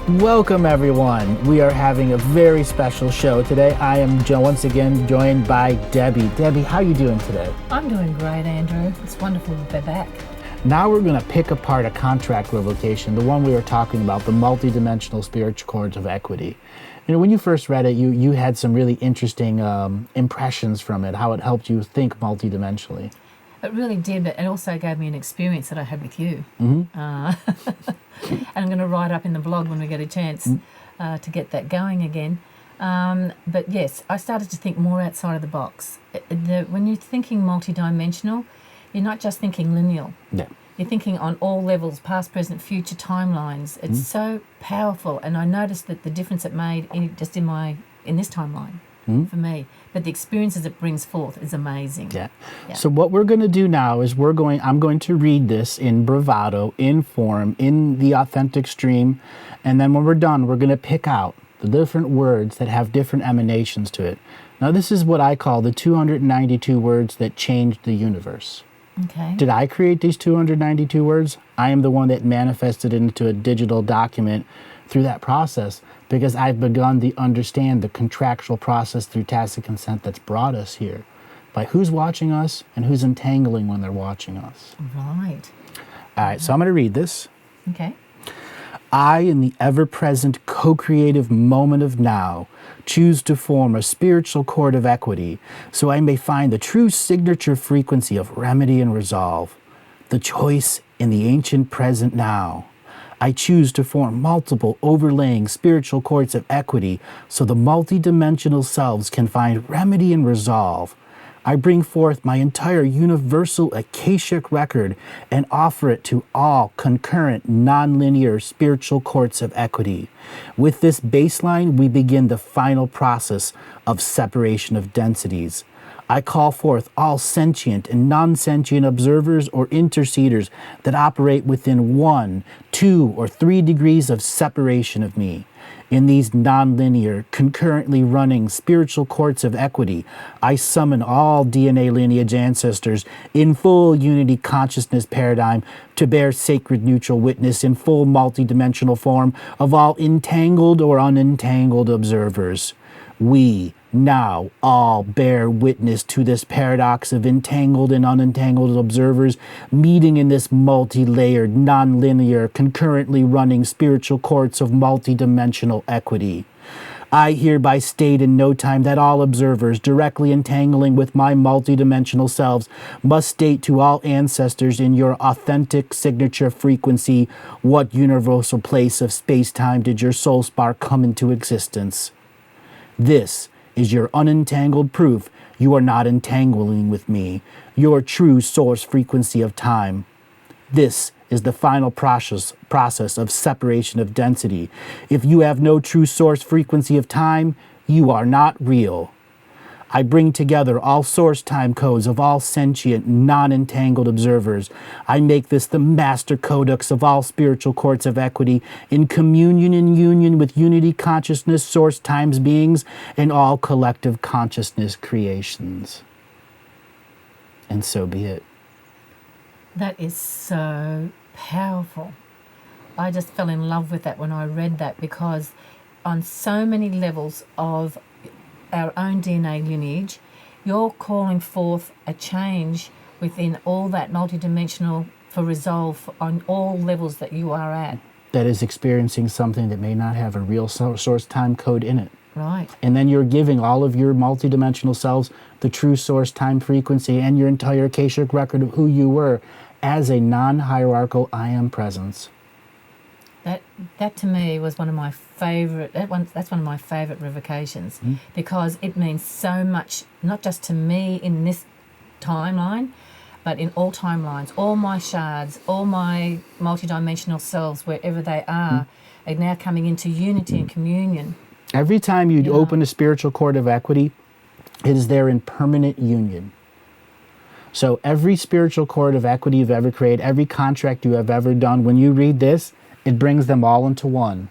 Welcome everyone. We are having a very special show today. I am once again joined by Debbie. Debbie, how are you doing today? I'm doing great, Andrew. It's wonderful to be back. Now we're going to pick apart a contract revocation, the one we were talking about, the multidimensional spiritual chords of equity. You know, when you first read it, you had some really interesting impressions from it, how it helped you think multidimensionally. It really did, but it also gave me an experience that I had with you. And I'm going to write up in the blog when we get a chance to get that going again. But yes, I started to think more outside of the box. When you're thinking multidimensional, you're not just thinking linear. Yeah. You're thinking on all levels, past, present, future timelines. It's so powerful, and I noticed that the difference it made in this timeline for me. But the experiences it brings forth is amazing. Yeah. So what we're going to do now is I'm going to read this in bravado, in form, in the authentic stream, and then when we're done, we're going to pick out the different words that have different emanations to it. Now this is what I call the 292 words that changed the universe. Okay. Did I create these 292 words? I am the one that manifested it into a digital document through that process, because I've begun to understand the contractual process through tacit consent that's brought us here, by who's watching us and who's entangling when they're watching us. Right. All right, so I'm going to read this. Okay. I, in the ever-present co-creative moment of now, choose to form a spiritual chord of equity so I may find the true signature frequency of remedy and resolve. The choice in the ancient present now. I choose to form multiple overlaying spiritual chords of equity so the multidimensional selves can find remedy and resolve. I bring forth my entire universal Akashic record and offer it to all concurrent, nonlinear spiritual chords of equity. With this baseline, we begin the final process of separation of densities. I call forth all sentient and non-sentient observers or interceders that operate within 1, 2, or 3 degrees of separation of me. In these non-linear, concurrently running spiritual courts of equity, I summon all DNA lineage ancestors in full unity consciousness paradigm to bear sacred neutral witness in full multidimensional form of all entangled or unentangled observers. We now all bear witness to this paradox of entangled and unentangled observers meeting in this multi-layered, non-linear, concurrently running spiritual courts of multidimensional equity. I hereby state in no time that all observers directly entangling with my multidimensional selves must state to all ancestors in your authentic signature frequency what universal place of space-time did your soul spark come into existence. This is your unentangled proof you are not entangling with me, your true source frequency of time. This is the final process of separation of density. If you have no true source frequency of time, you are not real. I bring together all source time codes of all sentient, non-entangled observers. I make this the master codex of all spiritual courts of equity in communion and union with unity consciousness, source times beings, and all collective consciousness creations. And so be it. That is so powerful. I just fell in love with that when I read that, because on so many levels of our own DNA lineage, you're calling forth a change within all that multidimensional for resolve on all levels that you are at. That is experiencing something that may not have a real source time code in it. Right. And then you're giving all of your multidimensional selves the true source time frequency and your entire Akashic record of who you were as a non-hierarchical I am presence. That to me was one of my favorite. That's one of my favorite revocations, because it means so much, not just to me in this timeline, but in all timelines. All my shards, all my multidimensional selves, wherever they are now coming into unity and communion. Every time you open a spiritual chord of equity, it is there in permanent union. So every spiritual chord of equity you've ever created, every contract you have ever done, when you read this, it brings them all into one.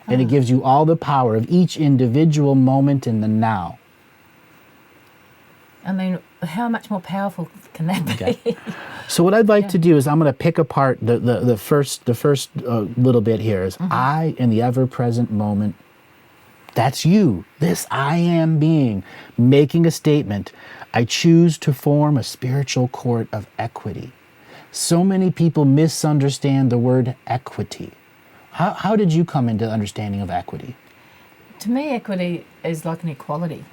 And it gives you all the power of each individual moment in the now. I mean, how much more powerful can that be? Okay. So what I'd like to do is I'm going to pick apart the first little bit here is I in the ever-present moment. That's you, this I am being, making a statement. I choose to form a spiritual court of equity. So many people misunderstand the word equity. How did you come into understanding of equity? To me, equity is like an equality,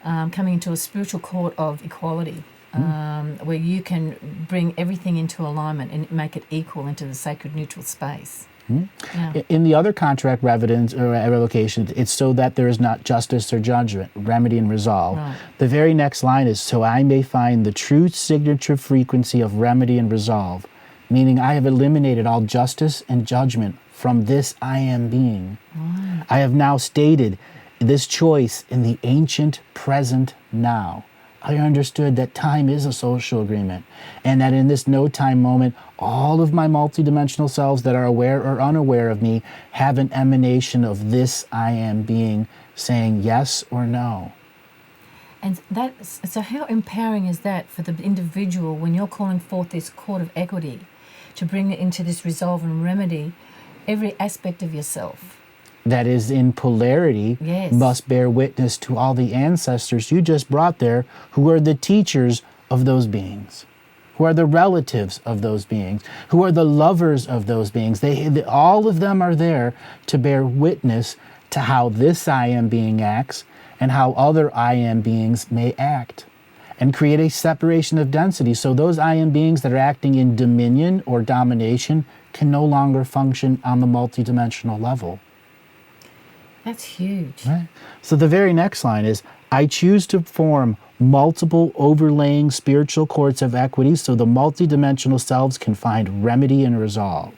coming into a spiritual court of equality, where you can bring everything into alignment and make it equal into the sacred neutral space. Yeah. In the other contract revocations, it's so that there is not justice or judgment, remedy and resolve. Right. The very next line is, so I may find the true signature frequency of remedy and resolve, meaning I have eliminated all justice and judgment from this I am being. Right. I have now stated this choice in the ancient present now. I understood that time is a social agreement, and that in this no-time moment, all of my multidimensional selves that are aware or unaware of me have an emanation of this I am being saying yes or no. And so how empowering is that for the individual when you're calling forth this court of equity to bring it into this resolve and remedy every aspect of yourself? That is in polarity, Yes. must bear witness to all the ancestors you just brought there who are the teachers of those beings, who are the relatives of those beings, who are the lovers of those beings. All of them are there to bear witness to how this I am being acts and how other I am beings may act, and create a separation of density so those I am beings that are acting in dominion or domination can no longer function on the multidimensional level. That's huge. Right. So the very next line is, I choose to form multiple overlaying spiritual courts of equity so the multidimensional selves can find remedy and resolve.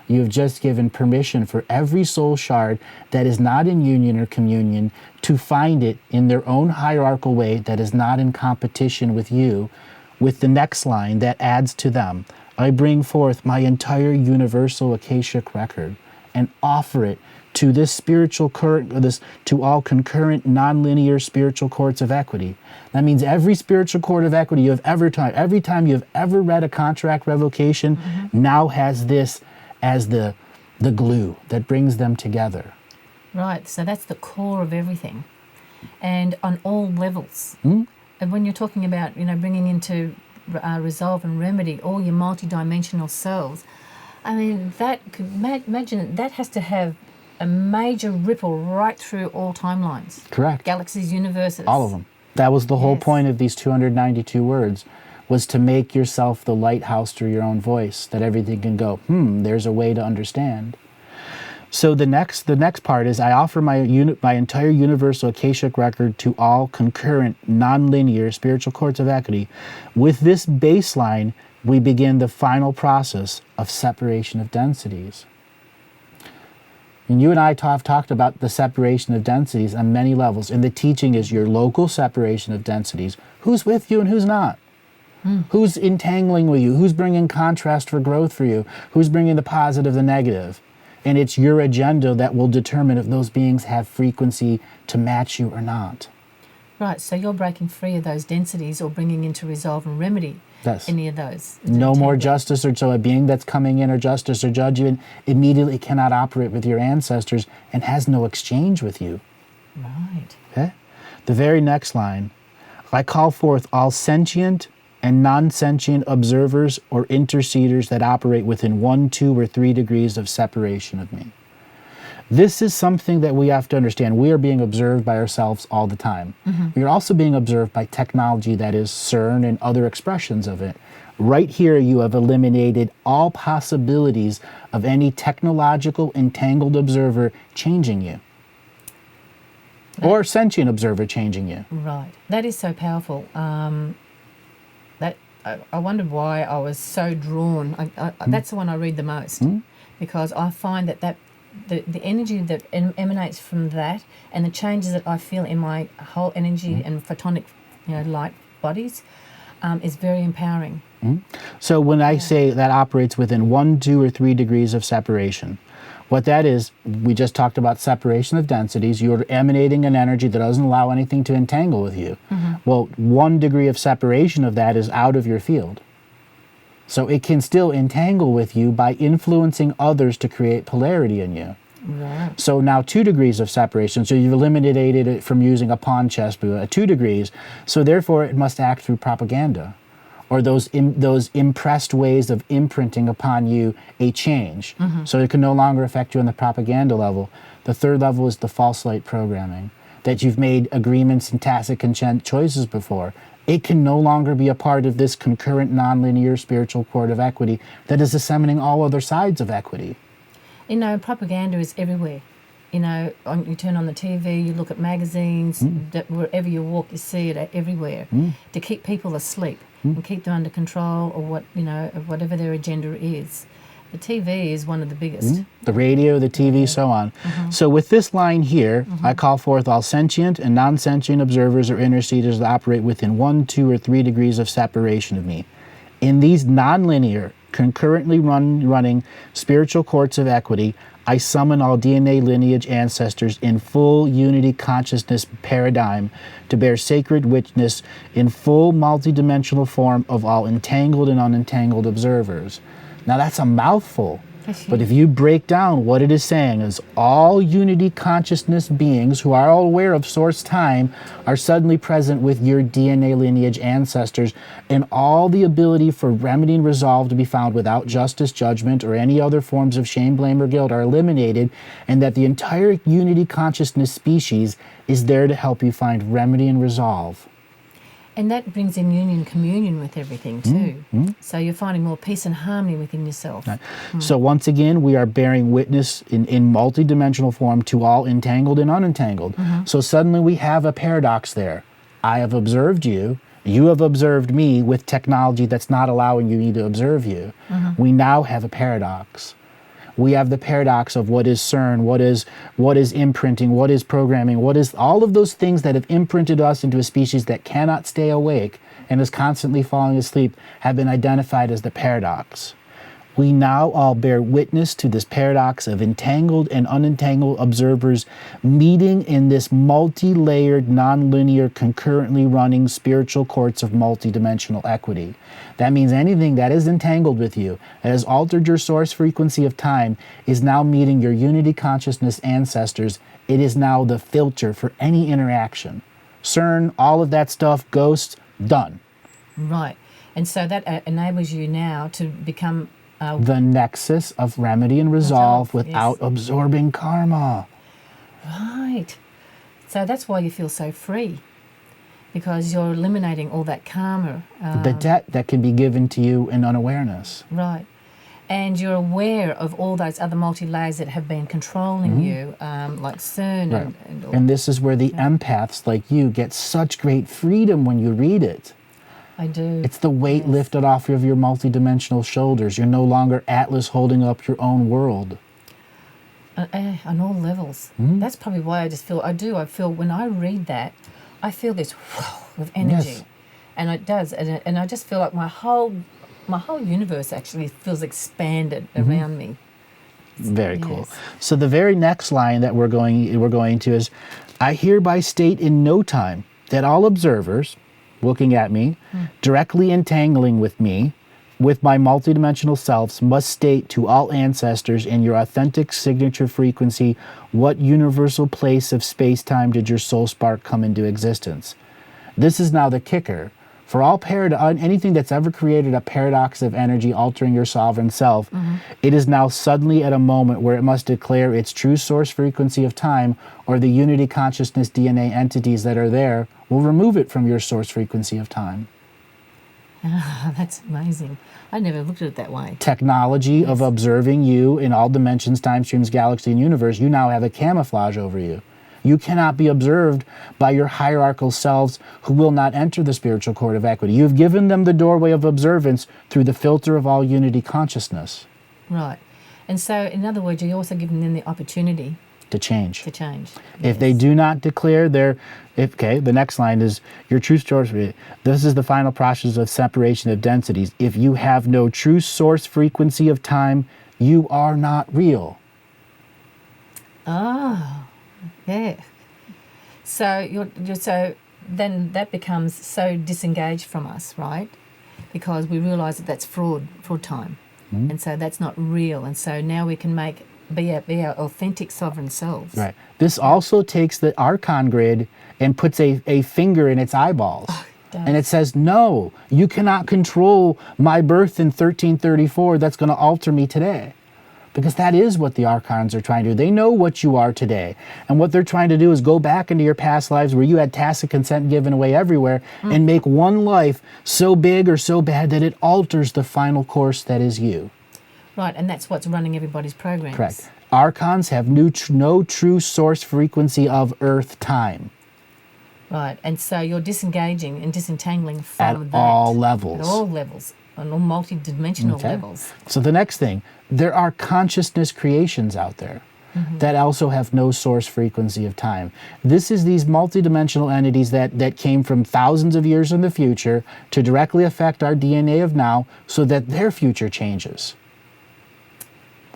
You have just given permission for every soul shard that is not in union or communion to find it in their own hierarchical way that is not in competition with you, with the next line that adds to them. I bring forth my entire universal Akashic record and offer it to this spiritual current, to all concurrent nonlinear spiritual courts of equity. That means every spiritual court of equity you have ever taught, every time you have ever read a contract revocation, now has this as the glue that brings them together. Right, so that's the core of everything, and on all levels. And when you're talking about, bringing into resolve and remedy all your multidimensional selves, I mean, imagine that has to have a major ripple right through all timelines. Correct. Galaxies, universes. All of them. That was the whole Yes. point of these 292 words, was to make yourself the lighthouse through your own voice, that everything can go, there's a way to understand. So the next part is, I offer my entire universal Akashic record to all concurrent, nonlinear spiritual courts of equity. With this baseline, we begin the final process of separation of densities. And you and I have talked about the separation of densities on many levels. And the teaching is your local separation of densities. Who's with you and who's not? Who's entangling with you? Who's bringing contrast for growth for you? Who's bringing the positive, the negative? And it's your agenda that will determine if those beings have frequency to match you or not. Right, so you're breaking free of those densities or bringing into resolve and remedy Yes. any of those. No more justice, or so a being that's coming in or justice or judgment immediately cannot operate with your ancestors and has no exchange with you. Right. Okay? The very next line, I call forth all sentient and non-sentient observers or interceders that operate within 1, 2, or 3 degrees of separation of me. This is something that we have to understand. We are being observed by ourselves all the time. We are also being observed by technology, that is CERN and other expressions of it. Right here, you have eliminated all possibilities of any technological entangled observer changing you. Or sentient observer changing you. Right. That is so powerful. I wondered why I was so drawn. That's the one I read the most, because I find that the energy that emanates from that and the changes that I feel in my whole energy and photonic, light bodies is very empowering. So when I say that operates within 1, 2, or 3 degrees of separation, What that is, we just talked about separation of densities. You're emanating an energy that doesn't allow anything to entangle with you. Well, 1 degree of separation of that is out of your field. So it can still entangle with you by influencing others to create polarity in you. Right. So now 2 degrees of separation. So you've eliminated it from using a pawn chess board at 2 degrees. So therefore it must act through propaganda, or those impressed ways of imprinting upon you a change. So it can no longer affect you on the propaganda level. The 3rd level is the false light programming, that you've made agreements and tacit consent choices before. It can no longer be a part of this concurrent nonlinear spiritual cord of equity that is disseminating all other sides of equity. You know, propaganda is everywhere. You know, you turn on the TV, you look at magazines, that wherever you walk, you see it everywhere, to keep people asleep and keep them under control, or whatever their agenda is. The TV is one of the biggest. The radio, the TV, so on. So with this line here, I call forth all sentient and non-sentient observers or interceders that operate within 1, 2, or 3 degrees of separation of me. In these non-linear, concurrently running spiritual courts of equity, I summon all DNA lineage ancestors in full unity consciousness paradigm to bear sacred witness in full multidimensional form of all entangled and unentangled observers. Now that's a mouthful, but if you break down what it is saying is all unity consciousness beings who are all aware of source time are suddenly present with your DNA lineage ancestors, and all the ability for remedy and resolve to be found without justice, judgment, or any other forms of shame, blame, or guilt are eliminated, and that the entire unity consciousness species is there to help you find remedy and resolve. And that brings in union, communion with everything too. So you're finding more peace and harmony within yourself. Right. So once again, we are bearing witness in multidimensional form to all entangled and unentangled. So suddenly we have a paradox there. I have observed you. You have observed me with technology that's not allowing you to observe you. We now have a paradox. We have the paradox of what is CERN, what is imprinting, what is programming, what is all of those things that have imprinted us into a species that cannot stay awake and is constantly falling asleep have been identified as the paradox. We now all bear witness to this paradox of entangled and unentangled observers meeting in this multi-layered, non-linear, concurrently running spiritual courts of multidimensional equity. That means anything that is entangled with you, that has altered your source frequency of time, is now meeting your unity consciousness ancestors. It is now the filter for any interaction. CERN, all of that stuff, ghosts, done. Right. And so that enables you now to become the nexus of remedy and resolve without absorbing karma. Right. So that's why you feel so free, because you're eliminating all that karma. The debt that can be given to you in unawareness. Right. And you're aware of all those other multi-layers that have been controlling you, like CERN. Right. And and this is where the empaths like you get such great freedom when you read it. I do. It's the weight lifted off of your multidimensional shoulders. You're no longer Atlas holding up your own world. On all levels. That's probably why I feel when I read that, I feel this of energy. Yes. And it does. And I just feel like my whole universe actually feels expanded around me. Very cool. So the very next line that we're going to is, I hereby state in no time that all observers looking at me, directly entangling with me, with my multidimensional selves, must state to all ancestors in your authentic signature frequency what universal place of space-time did your soul spark come into existence. This is now the kicker. For all anything that's ever created a paradox of energy altering your sovereign self, it is now suddenly at a moment where it must declare its true source frequency of time, or the unity consciousness DNA entities that are there will remove it from your source frequency of time. That's amazing. I never looked at it that way. Technology of observing you in all dimensions, time streams, galaxy, and universe, you now have a camouflage over you. You cannot be observed by your hierarchical selves who will not enter the spiritual court of equity. You've given them the doorway of observance through the filter of all unity consciousness. Right. And so, in other words, you're also giving them the opportunity to change. If they do not declare the next line is your true source. This is the final process of separation of densities. If you have no true source frequency of time, you are not real. Oh, yeah. So so then that becomes so disengaged from us, right? Because we realise that that's fraud time, and so that's not real. And so now we can be our authentic sovereign selves. Right. This also takes the Archon grid and puts a finger in its eyeballs. And it says, no, you cannot control my birth in 1334 that's going to alter me today. Because that is what the Archons are trying to do. They know what you are today. And what they're trying to do is go back into your past lives where you had tacit consent given away everywhere and make one life so big or so bad that it alters the final course that is you. Right, and that's what's running everybody's programs. Correct. Archons have no true source frequency of Earth time. Right, and so you're disengaging and disentangling from At that. all levels. At all levels, on all multi-dimensional levels. So the next thing, there are consciousness creations out there that also have no source frequency of time. This is these multidimensional entities that came from thousands of years in the future to directly affect our DNA of now so that their future changes.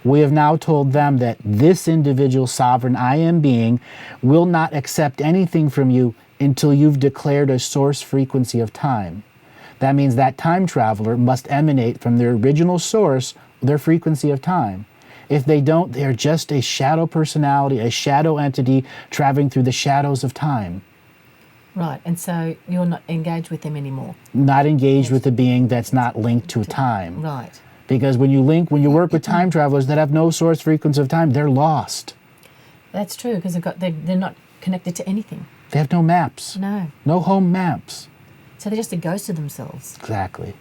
We have now told them that this individual sovereign I am being will not accept anything from you until you've declared a source frequency of time. That means that time traveler must emanate from their original source, their frequency of time. If they don't, they're just a shadow personality, a shadow entity traveling through the shadows of time. Right, and so you're not engaged with them anymore. Not engaged with a being that's not linked to time. Right. Because when you work with time travelers that have no source frequency of time, they're lost. That's true, because they're not connected to anything. They have no maps. No. No home maps. So they're just a ghost of themselves. Exactly.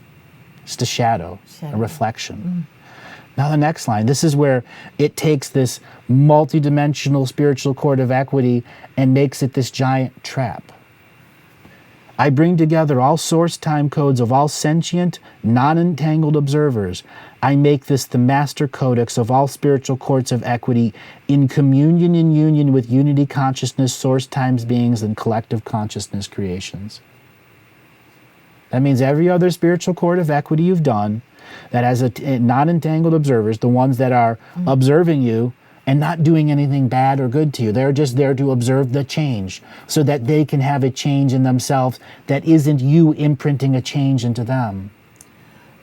Just a shadow. A reflection. Mm. Now the next line, this is where it takes this multidimensional spiritual cord of equity and makes it this giant trap. I bring together all source time codes of all sentient, non-entangled observers. I make this the master codex of all spiritual courts of equity in communion and union with unity consciousness, source times beings, and collective consciousness creations. That means every other spiritual court of equity you've done that has non-entangled observers, the ones that are observing you and not doing anything bad or good to you. They're just there to observe the change so that they can have a change in themselves that isn't you imprinting a change into them.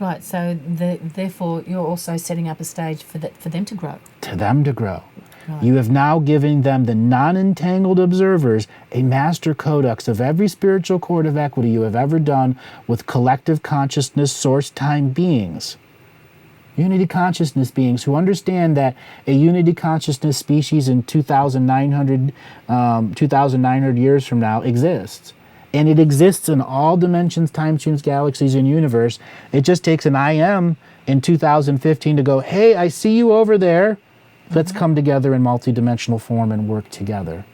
Right, so therefore you're also setting up a stage for them to grow. To them to grow. Right. You have now given them, the non-entangled observers, a master codex of every spiritual court of equity you have ever done with collective consciousness, source time beings. Unity consciousness beings who understand that a unity consciousness species in 2,900 years from now exists. And it exists in all dimensions, time streams, galaxies, and universe. It just takes an I am in 2015 to go, hey, I see you over there. Let's come together in multidimensional form and work together.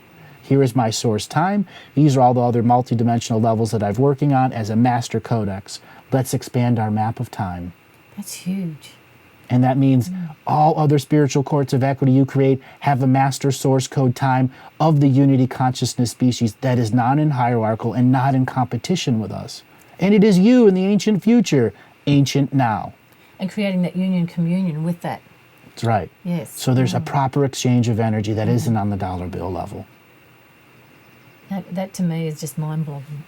Here is my source time. These are all the other multidimensional levels that I'm working on as a master codex. Let's expand our map of time. That's huge. And that means all other spiritual courts of equity you create have a master source code time of the unity consciousness species that is not in hierarchical and not in competition with us. And it is you in the ancient future, ancient now. And creating that union communion with that. That's right. Yes. So there's a proper exchange of energy that isn't on the dollar bill level. That to me is just mind-boggling.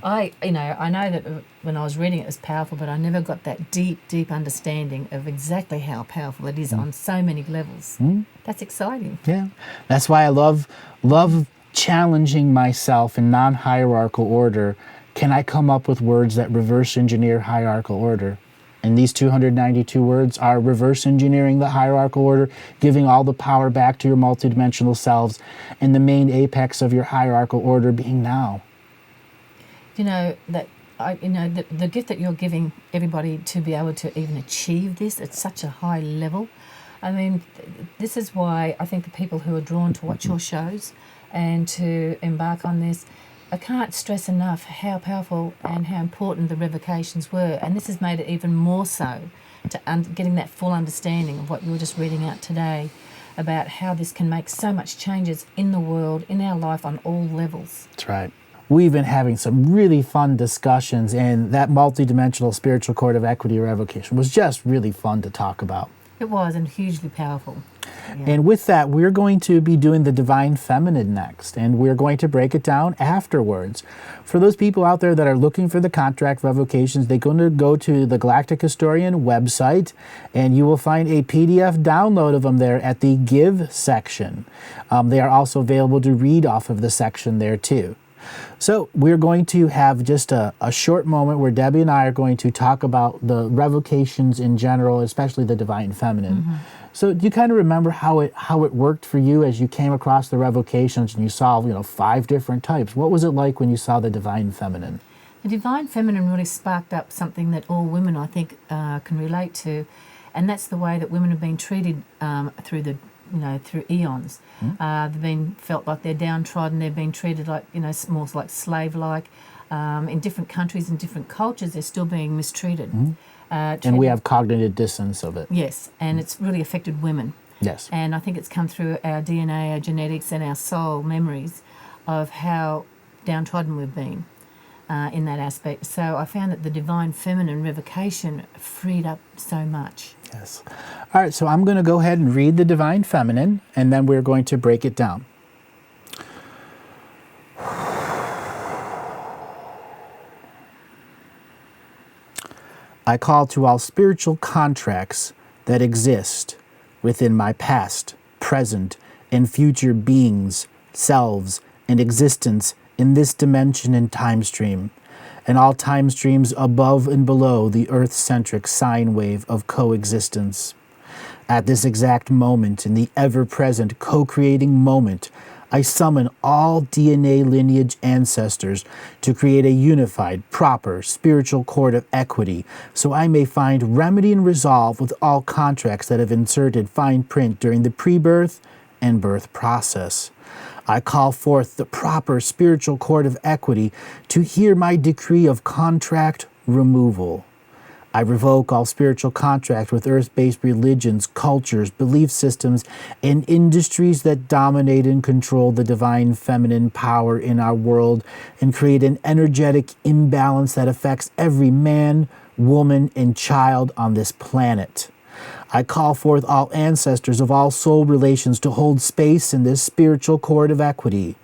I know that when I was reading it was powerful, but I never got that deep understanding of exactly how powerful it is on so many levels. That's exciting. Yeah. That's why I love challenging myself in non-hierarchical order. Can I come up with words that reverse engineer hierarchical order? And these 292 words are reverse engineering the hierarchical order, giving all the power back to your multidimensional selves, and the main apex of your hierarchical order being now. The gift that you're giving everybody to be able to even achieve this at such a high level. I mean, this is why I think the people who are drawn to watch your shows and to embark on this, I can't stress enough how powerful and how important the revocations were. And this has made it even more so to getting that full understanding of what you were just reading out today about how this can make so much changes in the world, in our life on all levels. That's right. We've been having some really fun discussions, and that multidimensional spiritual court of equity revocation was just really fun to talk about. It was, and hugely powerful. And with that, we're going to be doing the divine feminine next, and we're going to break it down afterwards. For those people out there that are looking for the contract revocations, they're going to go to the Galactic Historian website, and you will find a PDF download of them there at the Give section. They are also available to read off of the section there too. So we're going to have just a short moment where Debbie and I are going to talk about the revocations in general, especially the divine feminine. So do you kind of remember how it worked for you as you came across the revocations and you saw 5 different types? What was it like when you saw the divine feminine? The divine feminine really sparked up something that all women, I think, can relate to, and that's the way that women have been treated through eons. They've been felt like they're downtrodden. They've been treated like more like slave-like. In different countries and different cultures, they're still being mistreated. And we have cognitive dissonance of it. Yes, and it's really affected women. Yes. And I think it's come through our DNA, our genetics, and our soul memories of how downtrodden we've been in that aspect. So I found that the divine feminine revocation freed up so much. Yes. All right, so I'm going to go ahead and read the divine feminine, and then we're going to break it down. I call to all spiritual contracts that exist within my past, present, and future beings, selves, and existence in this dimension and time stream, and all time streams above and below the Earth-centric sine wave of coexistence. At this exact moment, in the ever-present co-creating moment, I summon all DNA lineage ancestors to create a unified, proper, spiritual court of equity, so I may find remedy and resolve with all contracts that have inserted fine print during the pre-birth and birth process. I call forth the proper spiritual court of equity to hear my decree of contract removal. I revoke all spiritual contracts with earth-based religions, cultures, belief systems, and industries that dominate and control the divine feminine power in our world and create an energetic imbalance that affects every man, woman, and child on this planet. I call forth all ancestors of all soul relations to hold space in this spiritual court of equity.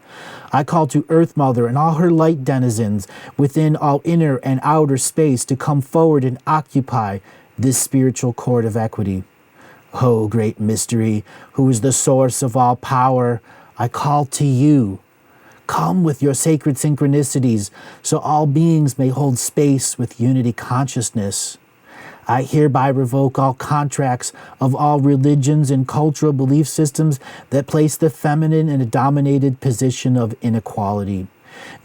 I call to Earth Mother and all her light denizens within all inner and outer space to come forward and occupy this spiritual court of equity. O great mystery, who is the source of all power, I call to you. Come with your sacred synchronicities so all beings may hold space with unity consciousness. I hereby revoke all contracts of all religions and cultural belief systems that place the feminine in a dominated position of inequality.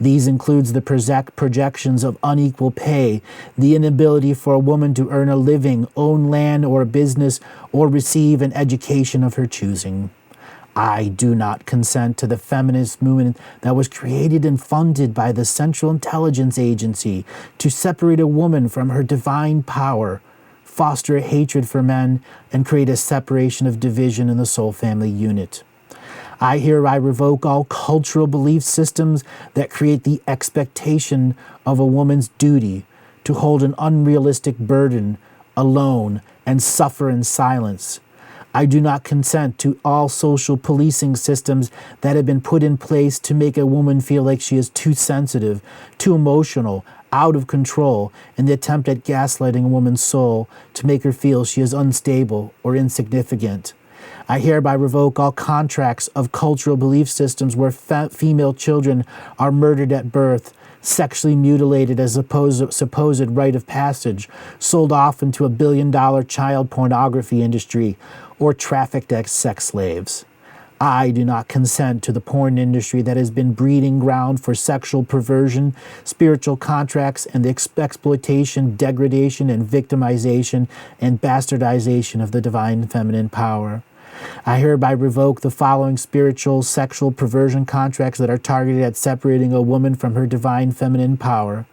These includes the projections of unequal pay, the inability for a woman to earn a living, own land or a business, or receive an education of her choosing. I do not consent to the feminist movement that was created and funded by the Central Intelligence Agency to separate a woman from her divine power, foster a hatred for men, and create a separation of division in the soul family unit. I hereby revoke all cultural belief systems that create the expectation of a woman's duty to hold an unrealistic burden, alone, and suffer in silence. I do not consent to all social policing systems that have been put in place to make a woman feel like she is too sensitive, too emotional, out of control, in the attempt at gaslighting a woman's soul to make her feel she is unstable or insignificant. I hereby revoke all contracts of cultural belief systems where female children are murdered at birth, sexually mutilated as a supposed rite of passage, sold off into a billion-dollar child pornography industry, or trafficked as sex slaves. I do not consent to the porn industry that has been breeding ground for sexual perversion, spiritual contracts, and the exploitation, degradation, and victimization and bastardization of the divine feminine power. I hereby revoke the following spiritual, sexual perversion contracts that are targeted at separating a woman from her divine feminine power.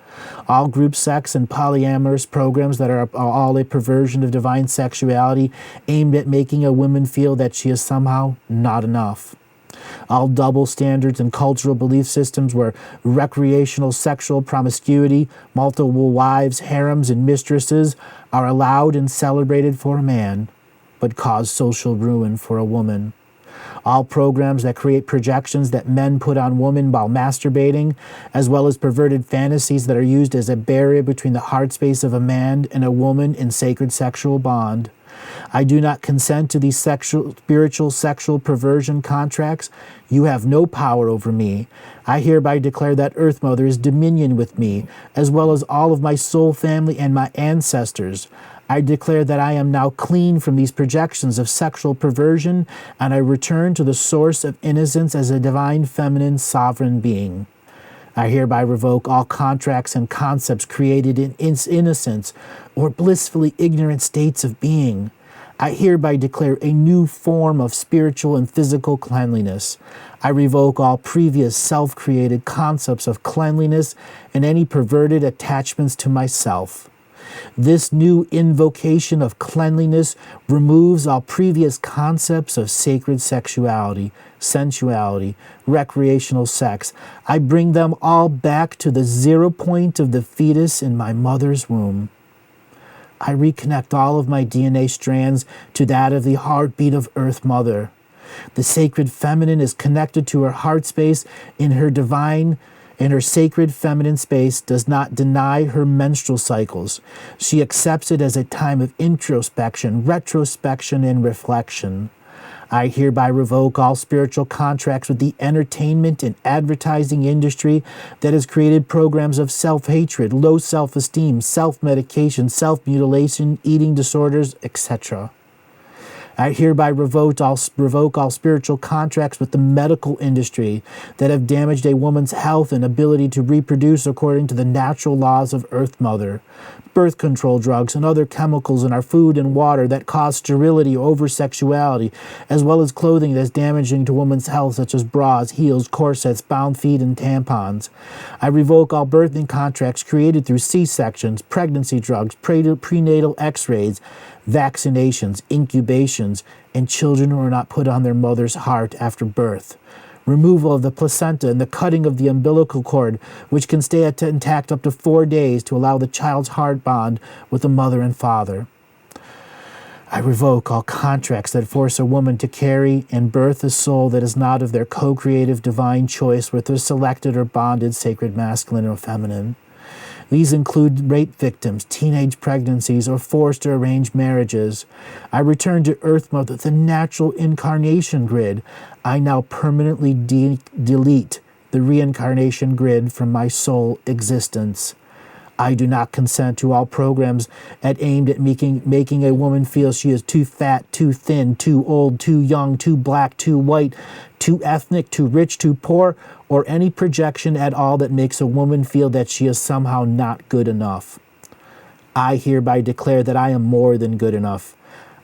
All group sex and polyamorous programs that are all a perversion of divine sexuality aimed at making a woman feel that she is somehow not enough. All double standards and cultural belief systems where recreational sexual promiscuity, multiple wives, harems, and mistresses are allowed and celebrated for a man. but cause social ruin for a woman. All programs that create projections that men put on women while masturbating, as well as perverted fantasies that are used as a barrier between the heart space of a man and a woman in sacred sexual bond. I do not consent to these spiritual sexual perversion contracts. You have no power over me. I hereby declare that Earth Mother is dominion with me, as well as all of my soul family and my ancestors. I declare that I am now clean from these projections of sexual perversion, and I return to the source of innocence as a divine feminine sovereign being. I hereby revoke all contracts and concepts created in innocence or blissfully ignorant states of being. I hereby declare a new form of spiritual and physical cleanliness. I revoke all previous self-created concepts of cleanliness and any perverted attachments to myself. This new invocation of cleanliness removes all previous concepts of sacred sexuality, sensuality, recreational sex. I bring them all back to the 0 point of the fetus in my mother's womb. I reconnect all of my DNA strands to that of the heartbeat of Earth Mother. The sacred feminine is connected to her heart space in her divine, and her sacred feminine space does not deny her menstrual cycles. She accepts it as a time of introspection, retrospection, and reflection. I hereby revoke all spiritual contracts with the entertainment and advertising industry that has created programs of self-hatred, low self-esteem, self-medication, self-mutilation, eating disorders, etc. I hereby revoke all spiritual contracts with the medical industry that have damaged a woman's health and ability to reproduce according to the natural laws of Earth Mother. Birth control drugs and other chemicals in our food and water that cause sterility or over-sexuality, as well as clothing that is damaging to women's health, such as bras, heels, corsets, bound feet, and tampons. I revoke all birthing contracts created through C-sections, pregnancy drugs, prenatal x-rays, vaccinations, incubations, and children who are not put on their mother's heart after birth. Removal of the placenta and the cutting of the umbilical cord, which can stay intact up to 4 days to allow the child's heart bond with the mother and father. I revoke all contracts that force a woman to carry and birth a soul that is not of their co-creative divine choice with their selected or bonded sacred masculine or feminine. These include rape victims, teenage pregnancies, or forced or arranged marriages. I return to Earth Mother, the natural incarnation grid. I now permanently delete the reincarnation grid from my soul existence. I do not consent to all programs aimed at making a woman feel she is too fat, too thin, too old, too young, too black, too white, too ethnic, too rich, too poor, or any projection at all that makes a woman feel that she is somehow not good enough. I hereby declare that I am more than good enough.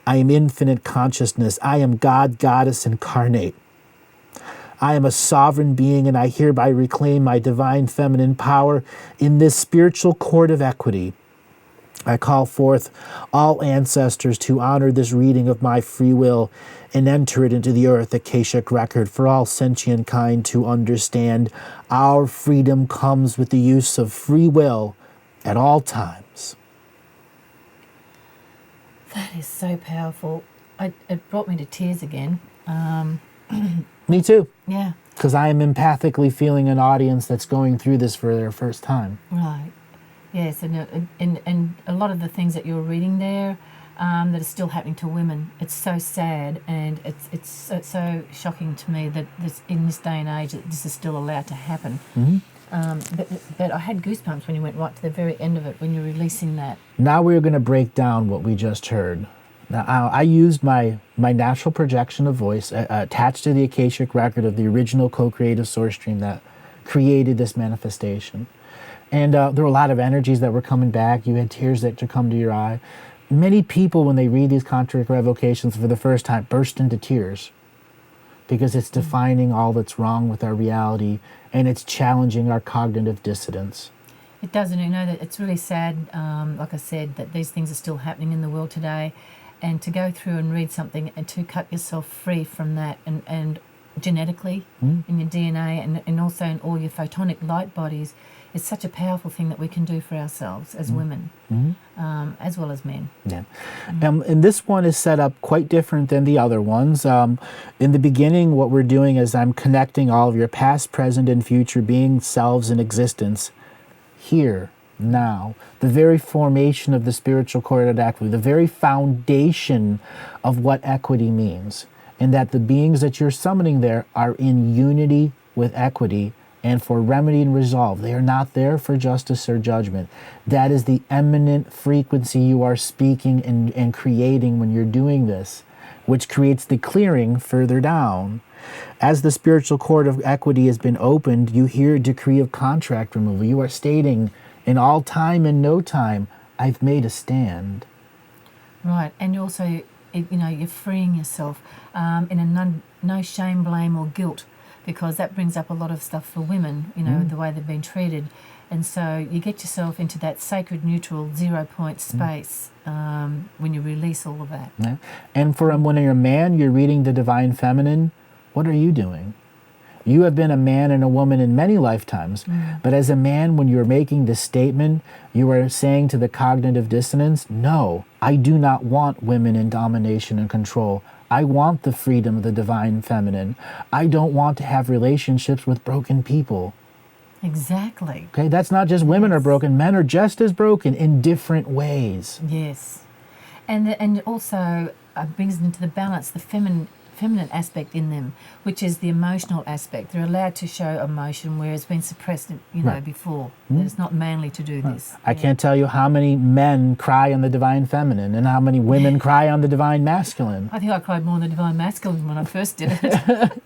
I am infinite consciousness. I am God, Goddess incarnate. I am a sovereign being, and I hereby reclaim my divine feminine power in this spiritual court of equity. I call forth all ancestors to honor this reading of my free will and enter it into the earth Akashic record for all sentient kind to understand. Our freedom comes with the use of free will at all times. That is so powerful. It brought me to tears again. Me too. Yeah. Because I am empathically feeling an audience that's going through this for their first time. Right. Yes, and a lot of the things that you're reading there that are still happening to women. It's so sad, and it's so shocking to me that in this day and age that this is still allowed to happen. Mm-hmm. But I had goosebumps when you went right to the very end of it, when you're releasing that. Now we're going to break down what we just heard. Now, I used my natural projection of voice attached to the Akashic record of the original co-creative source stream that created this manifestation. And there were a lot of energies that were coming back. You had tears that to come to your eye. Many people, when they read these contract revocations for the first time, burst into tears because it's defining all that's wrong with our reality, and it's challenging our cognitive dissidence. It does, and you know that it's really sad, like I said, that these things are still happening in the world today. And to go through and read something and to cut yourself free from that and genetically in your DNA and also in all your photonic light bodies, it's such a powerful thing that we can do for ourselves as women, as well as men. Yeah. And this one is set up quite different than the other ones. In the beginning, what we're doing is I'm connecting all of your past, present, and future being selves in existence here, now. The very formation of the spiritual core of equity, the very foundation of what equity means. And that the beings that you're summoning there are in unity with equity and for remedy and resolve. They are not there for justice or judgment. That is the eminent frequency you are speaking and creating when you're doing this, which creates the clearing further down. As the spiritual court of equity has been opened, you hear a decree of contract removal. You are stating, in all time and no time, I've made a stand. Right, and also, you're freeing yourself in a no shame, blame, or guilt, because that brings up a lot of stuff for women, the way they've been treated. And so you get yourself into that sacred, neutral, 0 point space when you release all of that. Yeah. And for when you're a man, you're reading the divine feminine, what are you doing? You have been a man and a woman in many lifetimes, but as a man, when you're making this statement, you are saying to the cognitive dissonance, no, I do not want women in domination and control. I want the freedom of the divine feminine. I don't want to have relationships with broken people. Exactly. Okay, that's not just women are broken, men are just as broken in different ways. Yes. And also brings into the balance the feminine aspect in them, which is the emotional aspect. They're allowed to show emotion where it's been suppressed, before. It's not manly to do this. I can't tell you how many men cry on the divine feminine and how many women cry on the divine masculine. I think I cried more on the divine masculine when I first did it.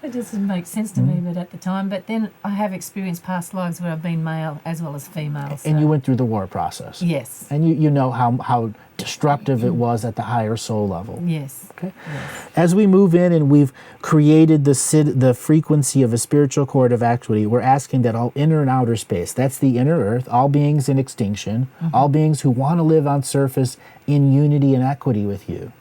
It doesn't make sense to me, but at the time. But then I have experienced past lives where I've been male as well as female. And you went through the war process. Yes. And you know how destructive it was at the higher soul level. Yes. Okay. Yes. As we move in and we've created the frequency of a spiritual chord of equity, we're asking that all inner and outer space, that's the inner earth, all beings in extinction, all beings who want to live on surface in unity and equity with you.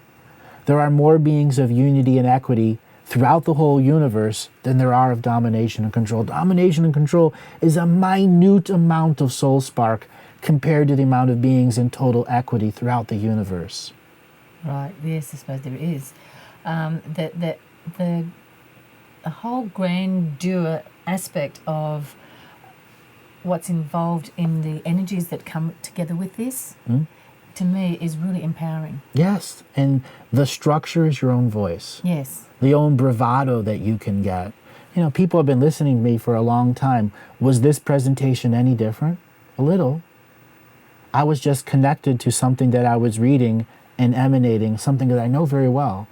There are more beings of unity and equity throughout the whole universe than there are of domination and control. Domination and control is a minute amount of soul spark compared to the amount of beings in total equity throughout the universe. Right, yes, I suppose there is. The whole grandeur aspect of what's involved in the energies that come together with this, to me, is really empowering. Yes, and the structure is your own voice. Yes. The own bravado that you can get. People have been listening to me for a long time. Was this presentation any different? A little. I was just connected to something that I was reading and emanating, something that I know very well,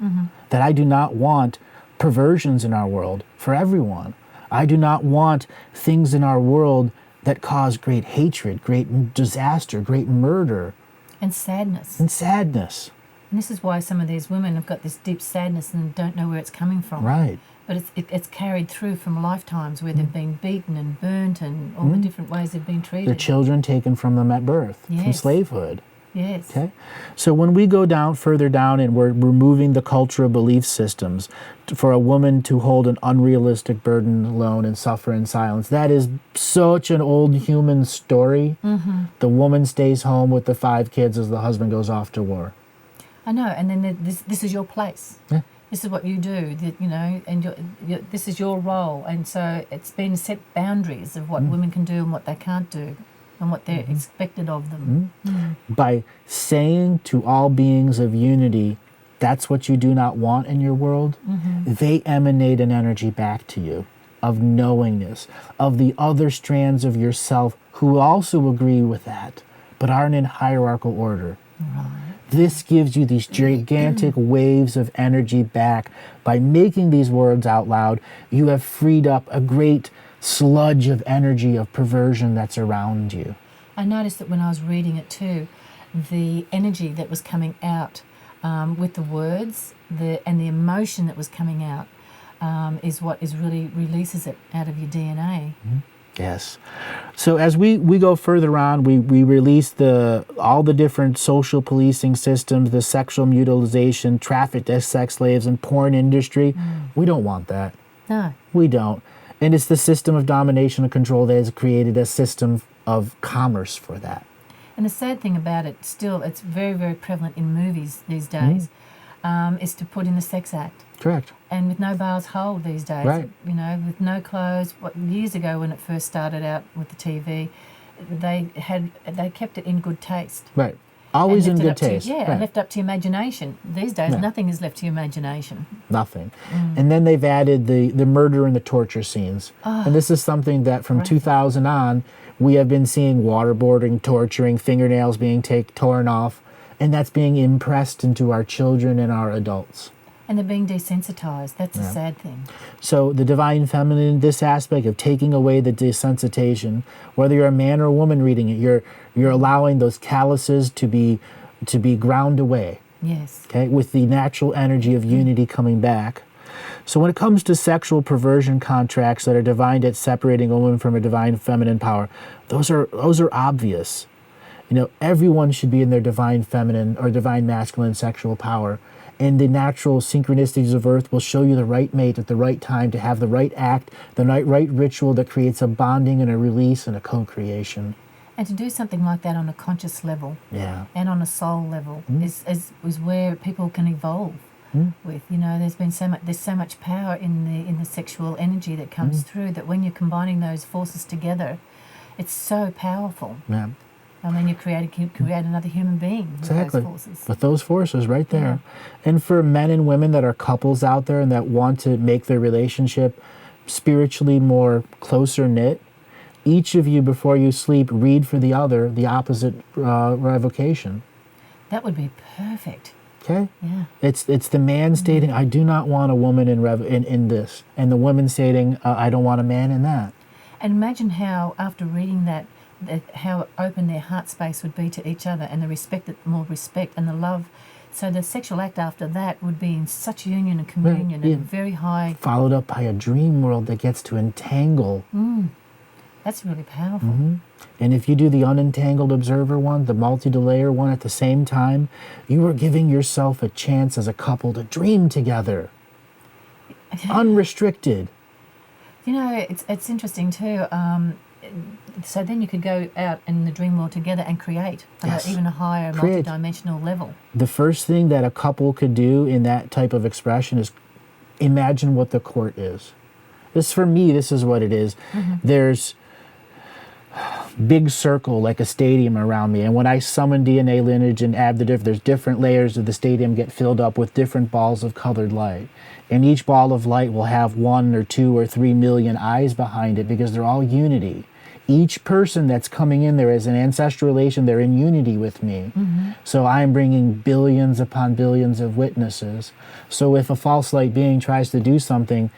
that I do not want perversions in our world for everyone. I do not want things in our world that cause great hatred, great disaster, great murder. And sadness. And this is why some of these women have got this deep sadness and don't know where it's coming from. Right. But it's carried through from lifetimes where they've been beaten and burnt and all the different ways they've been treated. Their children taken from them at birth, from Yes. slavehood. Yes. Okay. So when we go further down and we're removing the cultural belief systems for a woman to hold an unrealistic burden alone and suffer in silence, that is such an old human story. The woman stays home with the 5 kids as the husband goes off to war. I know, and then this is your place. Yeah. This is what you do, and this is your role. And so it's been set boundaries of what women can do and what they can't do and what they're expected of them. By saying to all beings of unity, that's what you do not want in your world, they emanate an energy back to you of knowingness, of the other strands of yourself who also agree with that, but aren't in hierarchical order. Right. This gives you these gigantic waves of energy back. By making these words out loud, you have freed up a great sludge of energy of perversion that's around you. I noticed that when I was reading it too, the energy that was coming out with the words and the emotion that was coming out is what really releases it out of your DNA. Yes. So as we go further on, we release all the different social policing systems, the sexual mutilation, trafficked as sex slaves, and porn industry. We don't want that. No. We don't. And it's the system of domination and control that has created a system of commerce for that. And the sad thing about it, still, it's very, very prevalent in movies these days, is to put in a sex act. Correct. And with no bars hold these days, Right. you know, with no clothes. Years ago when it first started out with the TV, they kept it in good taste. Right. Always in And left good it up taste. To, Right. left up to imagination. These days, Yeah. nothing is left to imagination. Nothing. And then they've added the murder and the torture scenes. And this is something that from Right. 2000 on, we have been seeing waterboarding, torturing, fingernails being torn off, and that's being impressed into our children and our adults. And they're being desensitized. That's a sad thing. So the divine feminine, this aspect of taking away the desensitization, whether you're a man or a woman reading it, you're allowing those calluses to be ground away. Yes. Okay, with the natural energy of unity coming back. So when it comes to sexual perversion contracts that are divined at separating a woman from a divine feminine power, those are obvious. You know, everyone should be in their divine feminine or divine masculine sexual power. And the natural synchronicities of earth will show you the right mate at the right time to have the right act, the right ritual that creates a bonding and a release and a co-creation. And to do something like that on a conscious level Yeah. and on a soul level is where people can evolve with. You know, there's so much power in the sexual energy that comes through, that when you're combining those forces together, it's so powerful. Yeah. And then you create another human being with Exactly. those forces. With those forces right there. And for men and women that are couples out there and that want to make their relationship spiritually more closer knit, each of you before you sleep read for the other the opposite revocation. That would be perfect. Okay? Yeah. It's the man stating, I do not want a woman in this, and the woman stating, I don't want a man in that. And imagine how, after reading that how open their heart space would be to each other, and more respect and the love. So the sexual act after that would be in such union and communion and very high. Followed up by a dream world that gets to entangle. That's really powerful. And if you do the unentangled observer one, the multi-layer one at the same time, you are giving yourself a chance as a couple to dream together. Unrestricted. You know, it's interesting too. So then you could go out in the dream world together and create on even a higher multidimensional level. The first thing that a couple could do in that type of expression is imagine what the court is. For me, this is what it is. There's big circle like a stadium around me, and when I summon DNA lineage and add there's different layers of the stadium get filled up with different balls of colored light, and each ball of light will have 1 or 2 or 3 million eyes behind it because they're all unity. Each person that's coming in there as an ancestral relation, they're in unity with me. So I'm bringing billions upon billions of witnesses. So if a false light being tries to do something,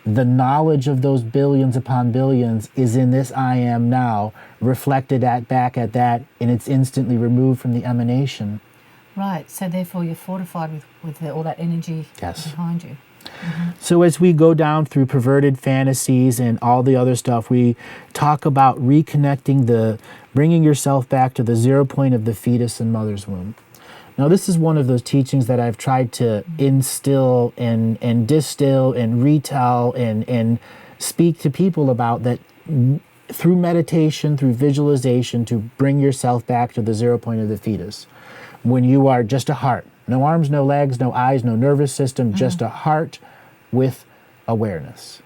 the knowledge of those billions upon billions is in this I am now, reflected back at that, and it's instantly removed from the emanation. Right, so therefore you're fortified with all that energy behind you. So as we go down through perverted fantasies and all the other stuff, we talk about reconnecting bringing yourself back to the 0 point of the fetus in mother's womb. Now, this is one of those teachings that I've tried to instill and distill and retell and speak to people about, that through meditation, through visualization, to bring yourself back to the 0 point of the fetus. When you are just a heart, no arms, no legs, no eyes, no nervous system, just a heart with awareness.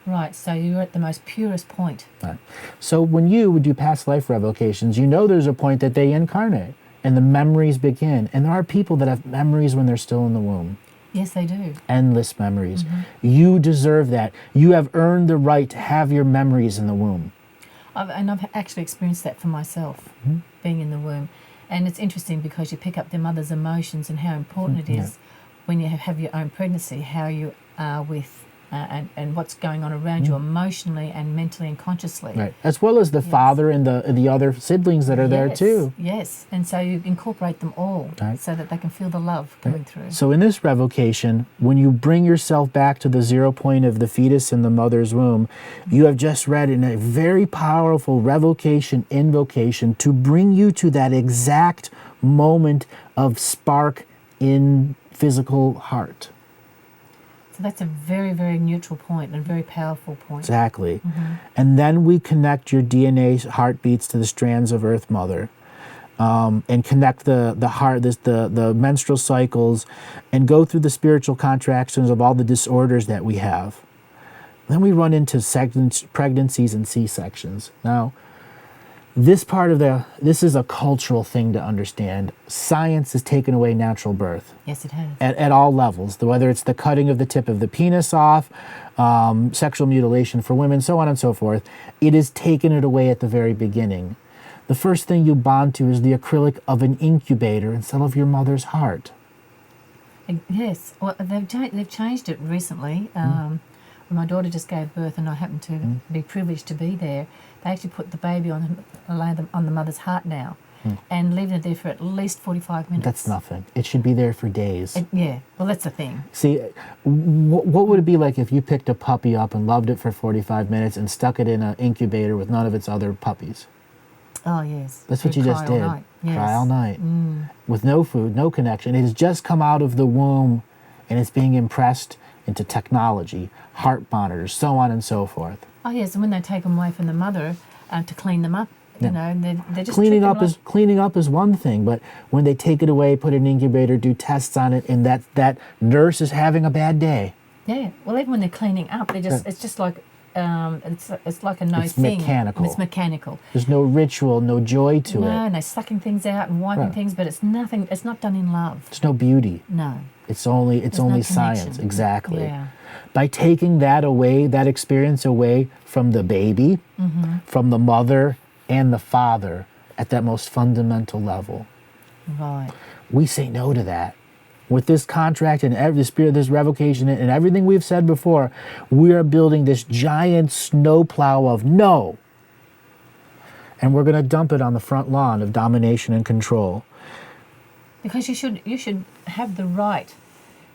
Right, so you're at the most purest point. Right. So when you would do past life revocations, you know there's a point that they incarnate and the memories begin. And there are people that have memories when they're still in the womb. Yes, they do. Endless memories. You deserve that. You have earned the right to have your memories in the womb. I've actually experienced that for myself, being in the womb. And it's interesting because you pick up their mother's emotions and how important it is when you have your own pregnancy, how you are with and what's going on around you emotionally and mentally and consciously. Right. As well as the father and the other siblings that are there too. Yes, and so you incorporate them all so that they can feel the love coming through. So in this revocation, when you bring yourself back to the 0 point of the fetus in the mother's womb, you have just read in a very powerful revocation invocation to bring you to that exact moment of spark in physical heart. So that's a very, very neutral point and very powerful point. Exactly. And then we connect your DNA heartbeats to the strands of Earth Mother, and connect the menstrual cycles, and go through the spiritual contractions of all the disorders that we have. Then we run into pregnancies and C-sections. Now, this is a cultural thing to understand. Science has taken away natural birth. Yes, it has. At all levels, whether it's the cutting of the tip of the penis off, sexual mutilation for women, so on and so forth. It has taken it away at the very beginning. The first thing you bond to is the acrylic of an incubator instead of your mother's heart. Yes, well, they've changed it recently. When my daughter just gave birth and I happened to be privileged to be there, they actually put the baby on the mother's heart now and leave it there for at least 45 minutes. That's nothing. It should be there for days. Yeah, well, that's the thing. See, what would it be like if you picked a puppy up and loved it for 45 minutes and stuck it in an incubator with none of its other puppies? Oh, yes. That's what you just did. Yes. Cry all night. With no food, no connection. It has just come out of the womb and it's being impressed into technology, heart monitors, so on and so forth. Oh, yes, and when they take them away from the mother to clean them up, you know, they're just cleaning up is one thing, but when they take it away, put it in an incubator, do tests on it, and that nurse is having a bad day. Yeah, well, even when they're cleaning up, it's just like it's like a It's thing. mechanical. It's mechanical. There's no ritual, no joy to it. No, and they're sucking things out and wiping things, but it's nothing. It's not done in love. There's no beauty. No. It's only no science. connection. Exactly. Yeah. By taking that away, that experience away from the baby, from the mother and the father at that most fundamental level. Right. We say no to that. With this contract and the spirit of this revocation and everything we've said before, we are building this giant snowplow of no. And we're going to dump it on the front lawn of domination and control. Because you should have the right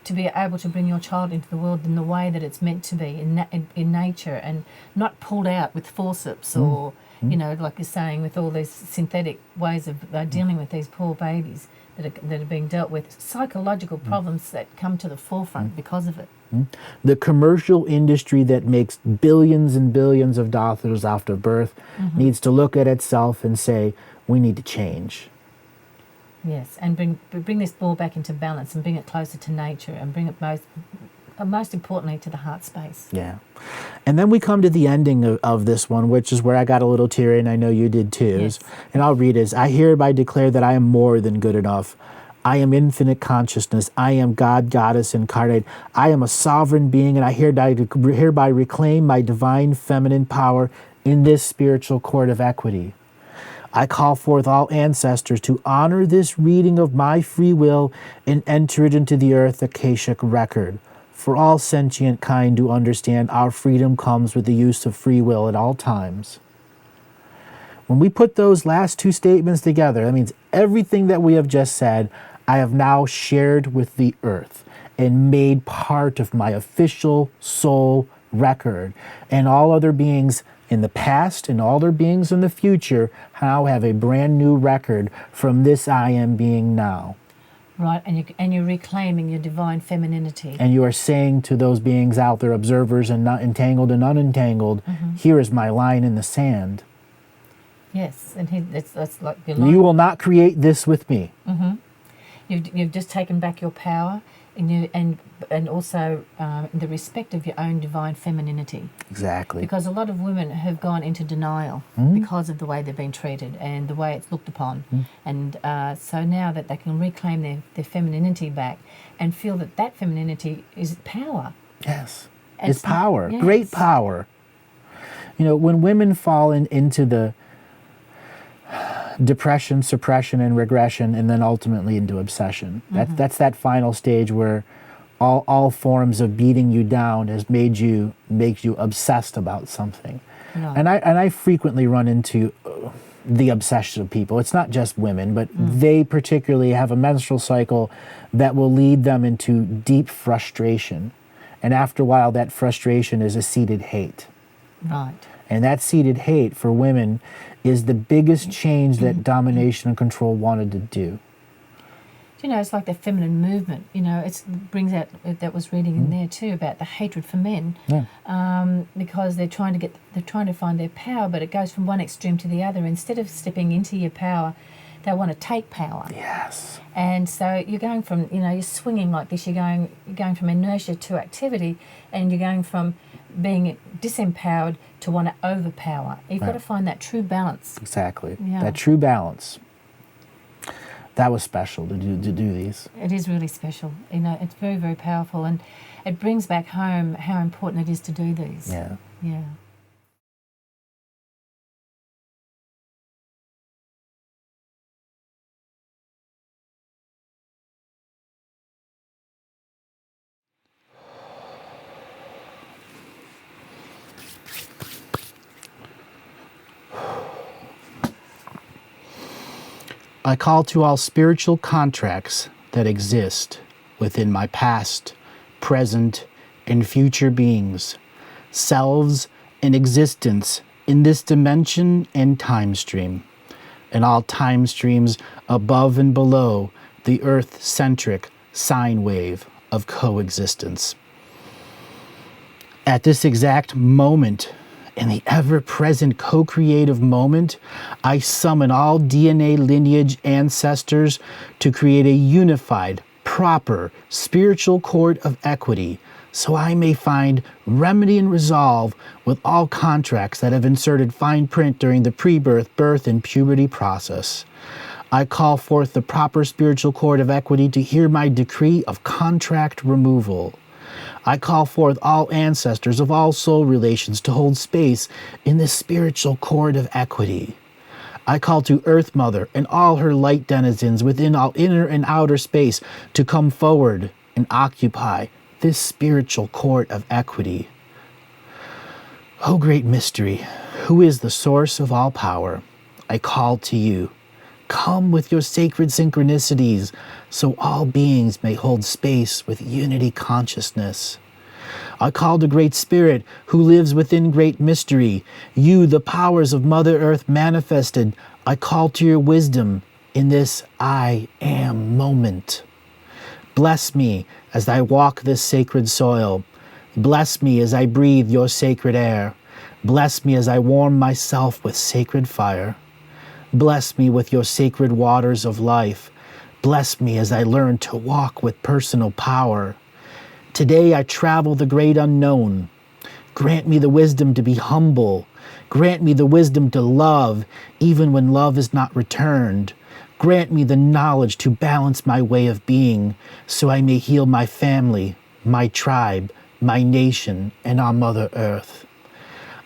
to be able to bring your child into the world in the way that it's meant to be in nature, and not pulled out with forceps or, you know, like you're saying, with all these synthetic ways of dealing with these poor babies that are being dealt with, psychological problems that come to the forefront because of it. The commercial industry that makes billions and billions of dollars after birth needs to look at itself and say, we need to change. Yes, and bring this ball back into balance and bring it closer to nature and bring it most importantly to the heart space. Yeah. And then we come to the ending of this one, which is where I got a little teary, and I know you did too. Yes. And I'll read it. I hereby declare that I am more than good enough. I am infinite consciousness. I am God, Goddess incarnate. I am a sovereign being, and I hereby reclaim my divine feminine power in this spiritual court of equity. I call forth all ancestors to honor this reading of my free will and enter it into the earth Akashic record. For all sentient kind to understand, our freedom comes with the use of free will at all times. When we put those last two statements together, that means everything that we have just said, I have now shared with the earth and made part of my official soul record, and all other beings in the past and all their beings in the future now have a brand new record from this I am being now. Right, and you're reclaiming your divine femininity. And you are saying to those beings out there, observers and not entangled and unentangled, here is my line in the sand. Yes, and that's like your line. You will not create this with me. You've just taken back your power, and also the respect of your own divine femininity. Exactly. Because a lot of women have gone into denial because of the way they've been treated and the way it's looked upon. And so now that they can reclaim their femininity back and feel that femininity is power. Yes. And It's power. yes. Great power. You know, when women fall into the depression, suppression, and regression, and then ultimately into obsession. That's that final stage where all forms of beating you down has makes you obsessed about something. Right. And I frequently run into the obsession of people. It's not just women, but they particularly have a menstrual cycle that will lead them into deep frustration. And after a while, that frustration is a seated hate. Right. And that seated hate for women is the biggest change that domination and control wanted to do. it's like the feminine movement. It brings out, that was reading in there too, about the hatred for men, because they're trying to find their power, but it goes from one extreme to the other. Instead of stepping into your power, they want to take power. Yes. And so you're going from, you're swinging like this. You're going from inertia to activity, and you're going from being disempowered to want to overpower. You've got to find that true balance. Exactly. Yeah. That true balance. That was special to do these. It is really special. It's very, very powerful, and it brings back home how important it is to do these. Yeah. Yeah. I call to all spiritual contracts that exist within my past, present, and future beings, selves, and existence in this dimension and time stream, and all time streams above and below the Earth-centric sine wave of coexistence. At this exact moment, in the ever-present co-creative moment, I summon all DNA lineage ancestors to create a unified, proper, spiritual court of equity, so I may find remedy and resolve with all contracts that have inserted fine print during the pre-birth, birth, and puberty process. I call forth the proper spiritual court of equity to hear my decree of contract removal. I call forth all ancestors of all soul relations to hold space in this spiritual court of equity. I call to Earth Mother and all her light denizens within all inner and outer space to come forward and occupy this spiritual court of equity. O great mystery, who is the source of all power, I call to you. Come with your sacred synchronicities, so all beings may hold space with unity consciousness. I call the Great Spirit, who lives within great mystery. You, the powers of Mother Earth manifested, I call to your wisdom in this I am moment. Bless me as I walk this sacred soil. Bless me as I breathe your sacred air. Bless me as I warm myself with sacred fire. Bless me with your sacred waters of life. Bless me as I learn to walk with personal power. Today I travel the great unknown. Grant me the wisdom to be humble. Grant me the wisdom to love, even when love is not returned. Grant me the knowledge to balance my way of being, so I may heal my family, my tribe, my nation, and our Mother Earth.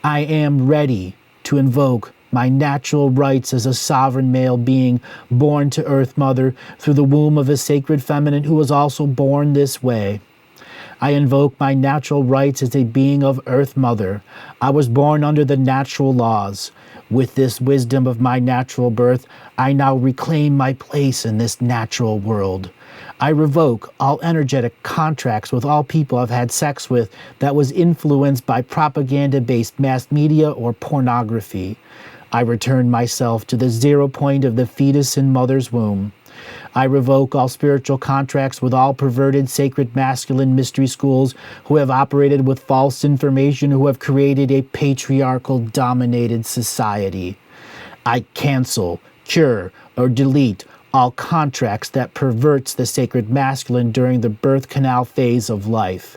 I am ready to invoke my natural rights as a sovereign male being born to Earth Mother through the womb of a sacred feminine who was also born this way. I invoke my natural rights as a being of Earth Mother. I was born under the natural laws. With this wisdom of my natural birth, I now reclaim my place in this natural world. I revoke all energetic contracts with all people I've had sex with that was influenced by propaganda-based mass media or pornography. I return myself to the 0 point of the fetus in mother's womb. I revoke all spiritual contracts with all perverted sacred masculine mystery schools who have operated with false information, who have created a patriarchal dominated society. I cancel, cure, or delete all contracts that perverts the sacred masculine during the birth canal phase of life.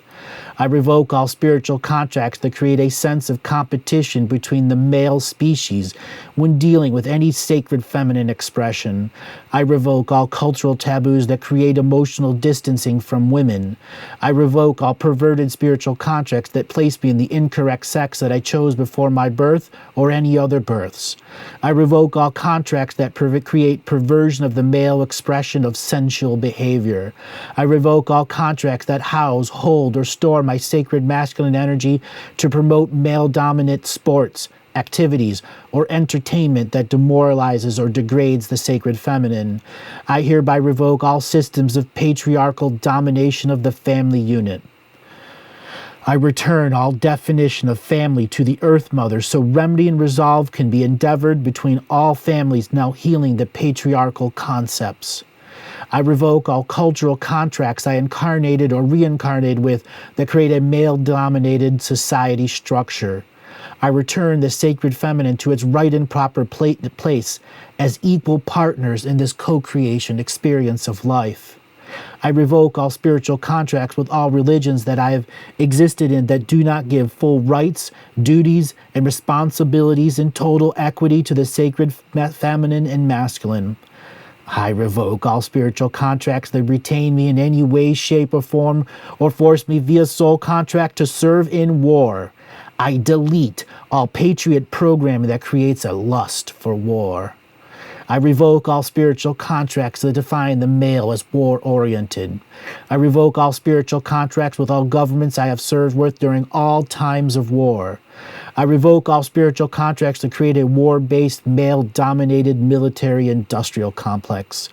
I revoke all spiritual contracts that create a sense of competition between the male species when dealing with any sacred feminine expression. I revoke all cultural taboos that create emotional distancing from women. I revoke all perverted spiritual contracts that place me in the incorrect sex that I chose before my birth or any other births. I revoke all contracts that create perversion of the male expression of sensual behavior. I revoke all contracts that house, hold, or store my sacred masculine energy to promote male-dominant sports, activities, or entertainment that demoralizes or degrades the sacred feminine. I hereby revoke all systems of patriarchal domination of the family unit. I return all definition of family to the Earth Mother so remedy and resolve can be endeavored between all families now healing the patriarchal concepts. I revoke all cultural contracts I incarnated or reincarnated with that create a male-dominated society structure. I return the sacred feminine to its right and proper place as equal partners in this co-creation experience of life. I revoke all spiritual contracts with all religions that I have existed in that do not give full rights, duties, and responsibilities in total equity to the sacred feminine and masculine. I revoke all spiritual contracts that retain me in any way, shape, or form, or force me via soul contract to serve in war. I delete all patriot programming that creates a lust for war. I revoke all spiritual contracts that define the male as war-oriented. I revoke all spiritual contracts with all governments I have served with during all times of war. I revoke all spiritual contracts that create a war-based, male-dominated military-industrial complex.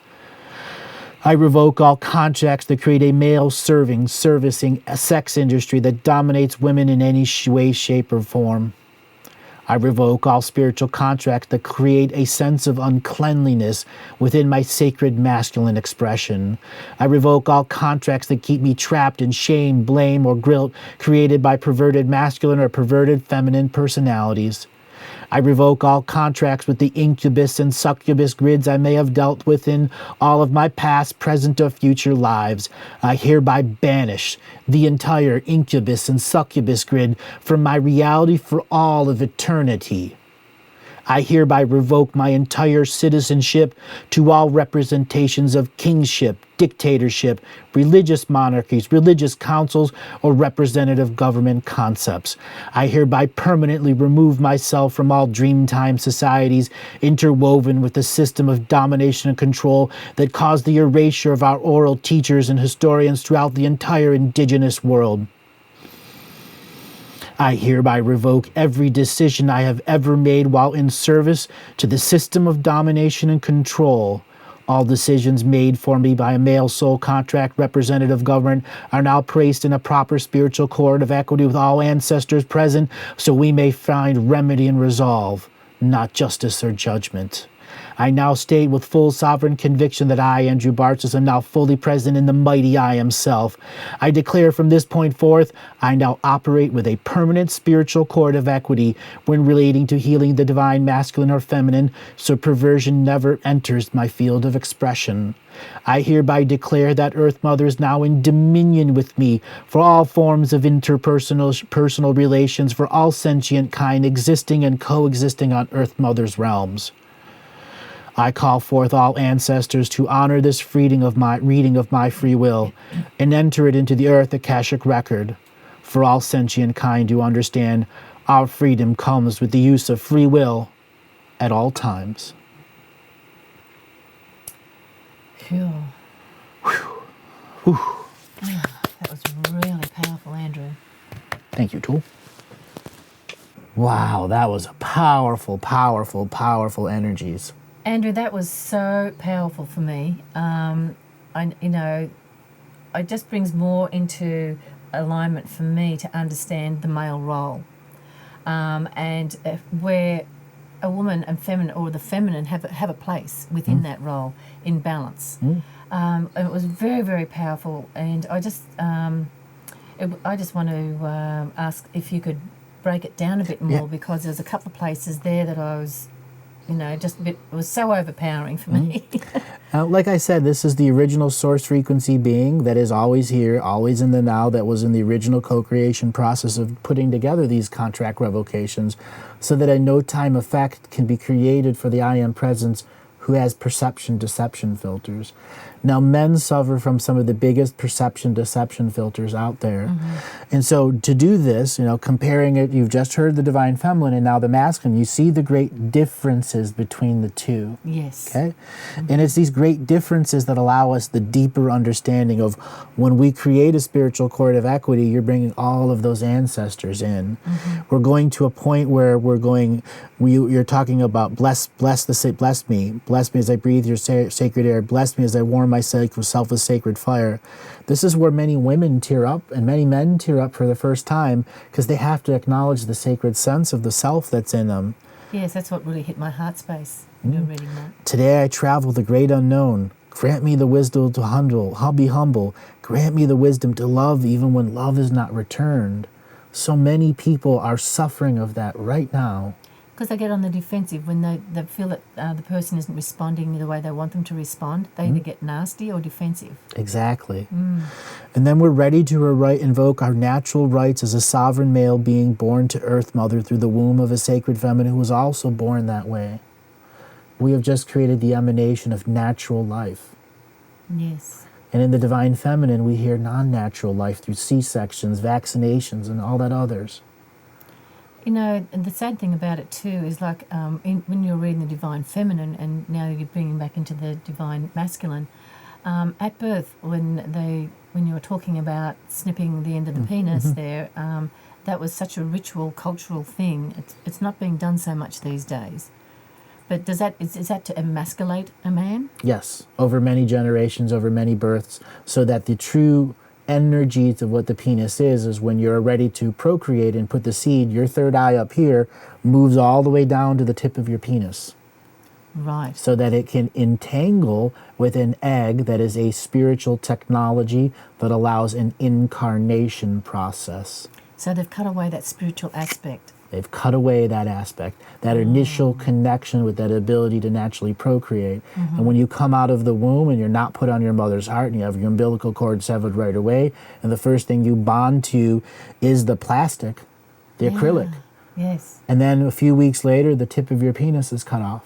I revoke all contracts that create a servicing a sex industry that dominates women in any way, shape, or form. I revoke all spiritual contracts that create a sense of uncleanliness within my sacred masculine expression. I revoke all contracts that keep me trapped in shame, blame, or guilt created by perverted masculine or perverted feminine personalities. I revoke all contracts with the incubus and succubus grids I may have dealt with in all of my past, present, or future lives. I hereby banish the entire incubus and succubus grid from my reality for all of eternity. I hereby revoke my entire citizenship to all representations of kingship, dictatorship, religious monarchies, religious councils, or representative government concepts. I hereby permanently remove myself from all dreamtime societies interwoven with the system of domination and control that caused the erasure of our oral teachers and historians throughout the entire indigenous world. I hereby revoke every decision I have ever made while in service to the system of domination and control. All decisions made for me by a male soul contract representative government are now placed in a proper spiritual court of equity with all ancestors present so we may find remedy and resolve, not justice or judgment. I now state with full sovereign conviction that I, Andrew Bartzis, am now fully present in the mighty I am self. I declare from this point forth, I now operate with a permanent spiritual cord of equity when relating to healing the divine masculine or feminine, so perversion never enters my field of expression. I hereby declare that Earth Mother is now in dominion with me for all forms of personal relations for all sentient kind existing and coexisting on Earth Mother's realms. I call forth all ancestors to honor this reading of my free will and enter it into the Earth Akashic record. For all sentient kind to understand, our freedom comes with the use of free will at all times. Phew. Whew. That was really powerful, Andrew. Thank you, Tool. Wow, that was powerful, powerful, powerful energies. Andrew, that was so powerful for me. It just brings more into alignment for me to understand the male role, and where a woman and feminine, or the feminine, have a place within that role in balance. It was very, very powerful, and I just want to ask if you could break it down a bit more, because there's a couple of places there that I was. Just a bit, it was so overpowering for me. Like I said, this is the original source frequency being that is always here, always in the now, that was in the original co-creation process of putting together these contract revocations so that a no-time effect can be created for the I Am Presence who has perception-deception filters. Now, men suffer from some of the biggest perception-deception filters out there. And so to do this, comparing it, you've just heard the divine feminine and now the masculine, you see the great differences between the two. Yes. Okay? And it's these great differences that allow us the deeper understanding of when we create a spiritual cord of equity, you're bringing all of those ancestors in. We're going to a point where you're talking about bless me as I breathe your sacred air, bless me as I warm myself with sacred fire. This is where many women tear up and many men tear up for the first time because they have to acknowledge the sacred sense of the self that's in them. Yes, that's what really hit my heart space when you were reading that. Today I travel the great unknown, Grant me the wisdom to be humble. Grant me the wisdom to love even when love is not returned. So many people are suffering of that right now. Because they get on the defensive when they feel that the person isn't responding the way they want them to respond. They either get nasty or defensive. Exactly. And then we're ready to invoke our natural rights as a sovereign male being born to Earth Mother through the womb of a sacred feminine who was also born that way. We have just created the emanation of natural life. Yes. And in the Divine Feminine, we hear non-natural life through C-sections, vaccinations, and all that others. You know, and the sad thing about it too is like when you're reading the Divine Feminine and now you're bringing back into the Divine Masculine, at birth when you were talking about snipping the end of the penis there, that was such a ritual, cultural thing. It's not being done so much these days. But is that to emasculate a man? Yes, over many generations, over many births, so that the true energies of what the penis is when you're ready to procreate and put the seed, your third eye up here moves all the way down to the tip of your penis. Right. So that it can entangle with an egg that is a spiritual technology that allows an incarnation process. So they've cut away that spiritual aspect. They've cut away that aspect, that initial connection with that ability to naturally procreate. And when you come out of the womb and you're not put on your mother's heart and you have your umbilical cord severed right away, and the first thing you bond to is the plastic, the acrylic. Yes. And then a few weeks later, the tip of your penis is cut off.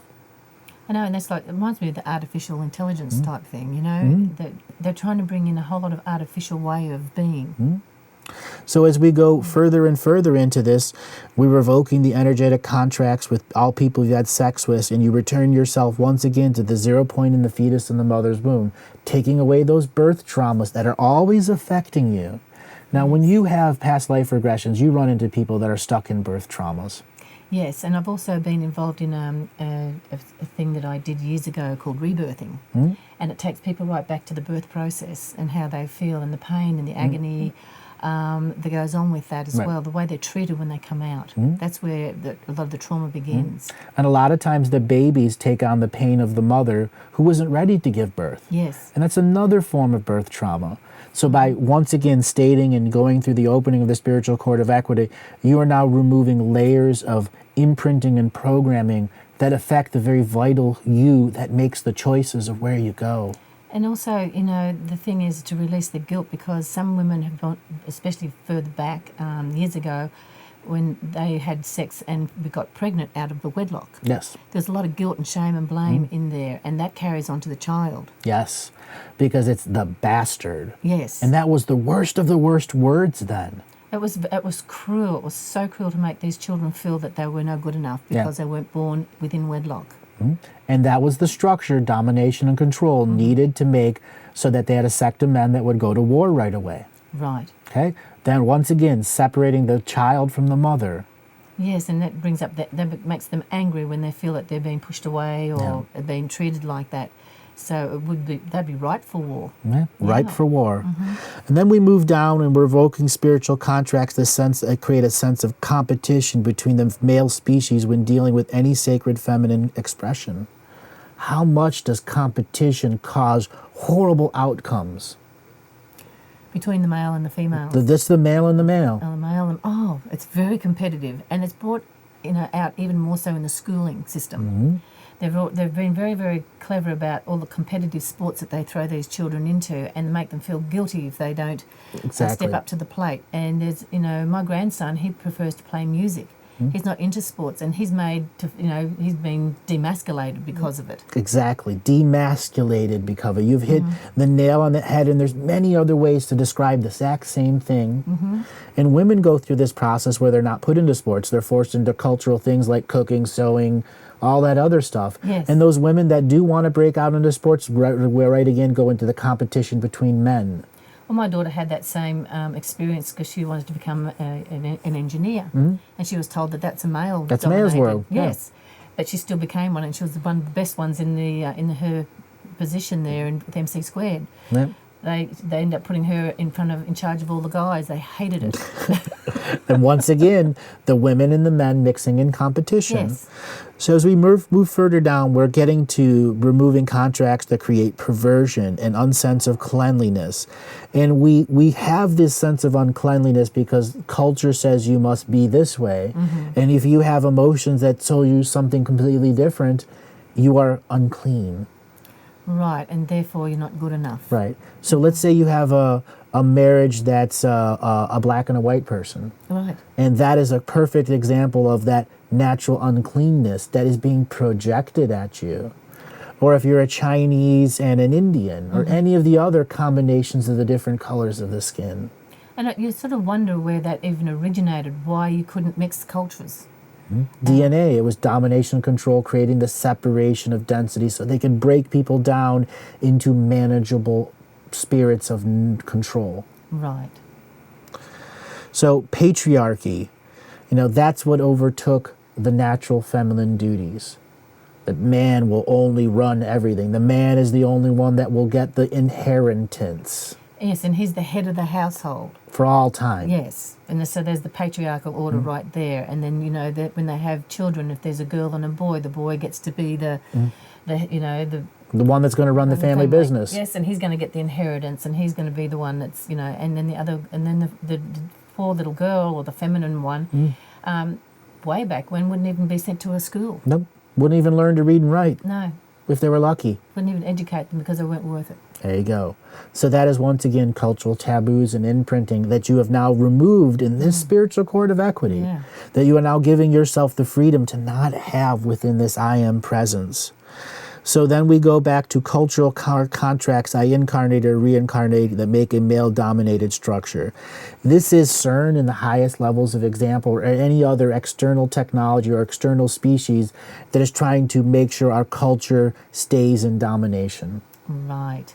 I know, and that's like, it reminds me of the artificial intelligence type thing, you know? They're trying to bring in a whole lot of artificial way of being. So as we go further and further into this, we're revoking the energetic contracts with all people you've had sex with, and you return yourself once again to the 0 point in the fetus in the mother's womb, taking away those birth traumas that are always affecting you. Now, when you have past life regressions, you run into people that are stuck in birth traumas. Yes, and I've also been involved in a thing that I did years ago called rebirthing. And it takes people right back to the birth process and how they feel and the pain and the agony that goes on with that as well, the way they're treated when they come out. That's where a lot of the trauma begins. And a lot of times the babies take on the pain of the mother who wasn't ready to give birth. Yes. And that's another form of birth trauma. So by once again stating and going through the opening of the spiritual cord of equity, you are now removing layers of imprinting and programming that affect the very vital you that makes the choices of where you go. And also, you know, the thing is to release the guilt, because some women have gone, especially further back years ago, when they had sex and got pregnant out of the wedlock. Yes. There's a lot of guilt and shame and blame in there, and that carries on to the child. Yes, because it's the bastard. Yes. And that was the worst of the worst words then. It was cruel. It was so cruel to make these children feel that they were no good enough because they weren't born within wedlock. And that was the structure, domination and control, needed to make so that they had a sect of men that would go to war right away. Right. Okay? Then once again, separating the child from the mother. Yes, and that brings up that makes them angry when they feel that they're being pushed away or being treated like that. So that'd be ripe for war. Yeah, ripe for war. And then we move down and we're evoking spiritual contracts that create a sense of competition between the male species when dealing with any sacred feminine expression. How much does competition cause horrible outcomes? Between the male and the female. This the male and the male. The male and it's very competitive, and it's brought out even more so in the schooling system. They've been very, very clever about all the competitive sports that they throw these children into and make them feel guilty if they don't step up to the plate. And there's, my grandson, he prefers to play music. He's not into sports, and he's he's been demasculated because of it. Exactly, demasculated because of it. You've hit the nail on the head, and there's many other ways to describe the exact same thing. And women go through this process where they're not put into sports. They're forced into cultural things like cooking, sewing, all that other stuff. Yes. And those women that do want to break out into sports, right again, go into the competition between men. Well, my daughter had that same experience because she wanted to become an engineer, and she was told that that's a male. That's a male's world. Yes, but she still became one, and she was one of the best ones in her position there with MC squared. Yeah. They end up putting her in charge of all the guys. They hated it. And once again, the women and the men mixing in competition. Yes. So as we move further down, we're getting to removing contracts that create perversion and unsense of cleanliness. And we have this sense of uncleanliness because culture says you must be this way. And if you have emotions that tell you something completely different, you are unclean. Right, and therefore you're not good enough. Right. So let's say you have a marriage that's a black and a white person. Right. And that is a perfect example of that natural uncleanness that is being projected at you. Or if you're a Chinese and an Indian, or any of the other combinations of the different colors of the skin. And you sort of wonder where that even originated, why you couldn't mix cultures. DNA, it was domination and control, creating the separation of density so they can break people down into manageable spirits of control. Right. So patriarchy, that's what overtook the natural feminine duties. That man will only run everything. The man is the only one that will get the inheritance. Yes, and he's the head of the household. For all time. Yes, and so there's the patriarchal order right there. And then, that when they have children, if there's a girl and a boy gets to be the one that's going to run the family business. Yes, and he's going to get the inheritance, and he's going to be the one that's, and then the poor little girl or the feminine one, way back when, wouldn't even be sent to a school. Nope. Wouldn't even learn to read and write. No. If they were lucky. Wouldn't even educate them because they weren't worth it. There you go. So that is once again cultural taboos and imprinting that you have now removed in this spiritual court of equity. Yeah. That you are now giving yourself the freedom to not have within this I am presence. So then we go back to cultural contracts, I incarnate or reincarnate, that make a male-dominated structure. This is CERN in the highest levels of example, or any other external technology or external species that is trying to make sure our culture stays in domination. Right.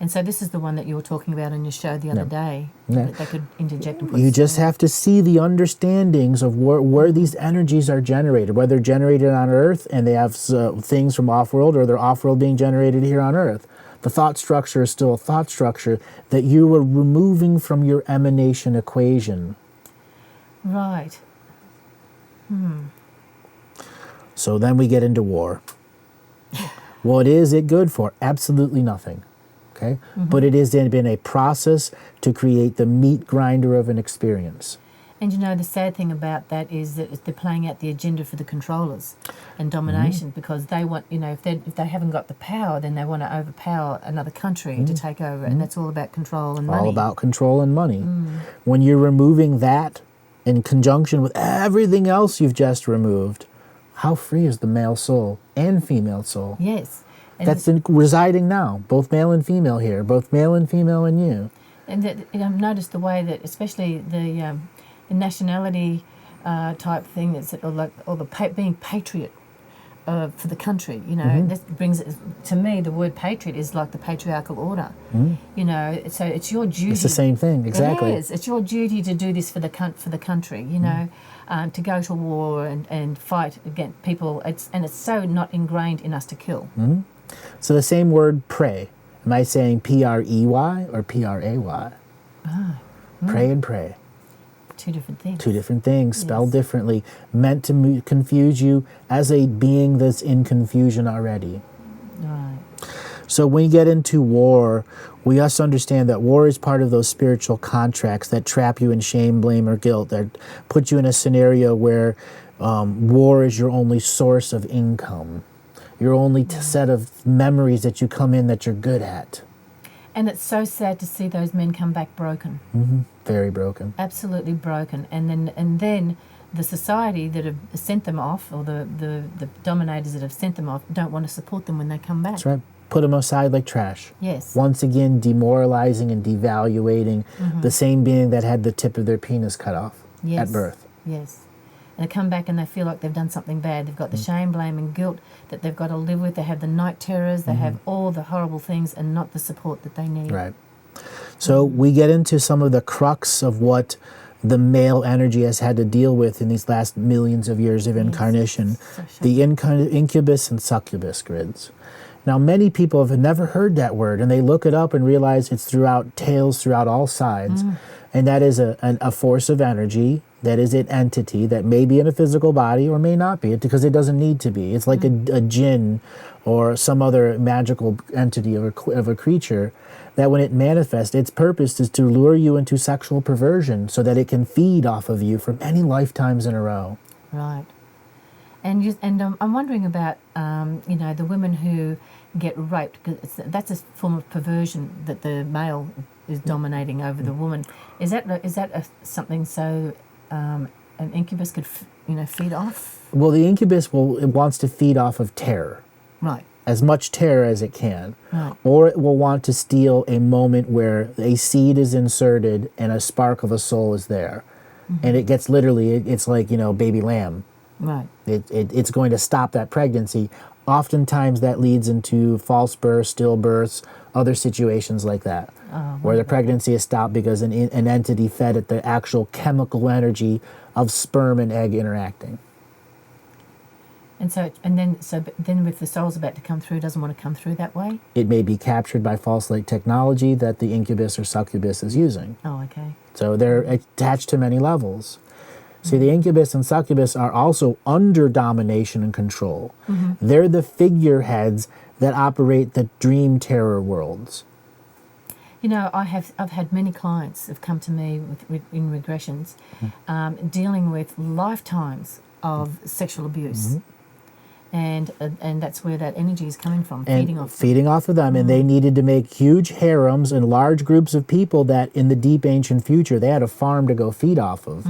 And so this is the one that you were talking about on your show the other day, Yeah. that they could interject and put. You just have to see the understandings of where these energies are generated, whether generated on Earth and they have things from off-world, or they're off-world being generated here on Earth. The thought structure is still a thought structure that you are removing from your emanation equation. Right. So then we get into war. What is it good for? Absolutely nothing. Okay? But it has been a process to create the meat grinder of an experience. And the sad thing about that is that they're playing out the agenda for the controllers and domination, because they want, if they haven't got the power, then they want to overpower another country to take over, and that's all about control and money. All about control and money. When you're removing that in conjunction with everything else you've just removed, how free is the male soul and female soul? Yes. And That's residing now, both male and female here, both male and female in you. And that, I've noticed the way that, especially the nationality type thing, that's being patriot for the country. This brings to me, the word patriot is like the patriarchal order. So it's your duty. It's the same thing, exactly. It is. It's your duty to do this for the country. To go to war and fight against people. It's so not ingrained in us to kill. So the same word pray. Am I saying P-R-E-Y or P-R-A-Y? Pray and pray. Two different things. Two different things, spelled differently, meant to confuse you as a being that's in confusion already. Right. So when you get into war, we must understand that war is part of those spiritual contracts that trap you in shame, blame, or guilt, that put you in a scenario where war is your only source of income, your only set of memories that you come in that you're good at. And it's so sad to see those men come back broken. Very broken. Absolutely broken. And then the society that have sent them off, or the dominators that have sent them off, don't want to support them when they come back. That's right. Put them aside like trash. Yes. Once again, demoralizing and devaluating the same being that had the tip of their penis cut off at birth. Yes. And they come back and they feel like they've done something bad. They've got the shame, blame, and guilt that they've got to live with. They have the night terrors. They have all the horrible things and not the support that they need. Right. So we get into some of the crux of what the male energy has had to deal with in these last millions of years of incarnation. So The incubus and succubus grids. Now, many people have never heard that word, and they look it up and realize it's throughout tales throughout all sides. And that is a force of energy, that is an entity that may be in a physical body or may not be, because it doesn't need to be. It's like a jinn or some other magical entity of a creature that when it manifests, its purpose is to lure you into sexual perversion so that it can feed off of you for many lifetimes in a row. Right. And I'm wondering about, the women who get raped, because that's a form of perversion that the male is dominating over the woman. Is that something so an incubus could feed off? Well, the incubus wants to feed off of terror. Right. As much terror as it can. Right. Or it will want to steal a moment where a seed is inserted and a spark of a soul is there. And it gets it's like, baby lamb. Right. It's going to stop that pregnancy. Oftentimes that leads into false births, stillbirths, other situations like that, where the pregnancy is stopped because an entity fed it the actual chemical energy of sperm and egg interacting. And then if the soul's about to come through, doesn't want to come through that way? It may be captured by false light technology that the incubus or succubus is using. Oh, okay. So they're attached to many levels. See, the incubus and succubus are also under domination and control. They're the figureheads that operate the dream terror worlds. I've had many clients have come to me in regressions, dealing with lifetimes of sexual abuse. And that's where that energy is coming from, feeding off of them. And they needed to make huge harems and large groups of people that in the deep ancient future, they had a farm to go feed off of.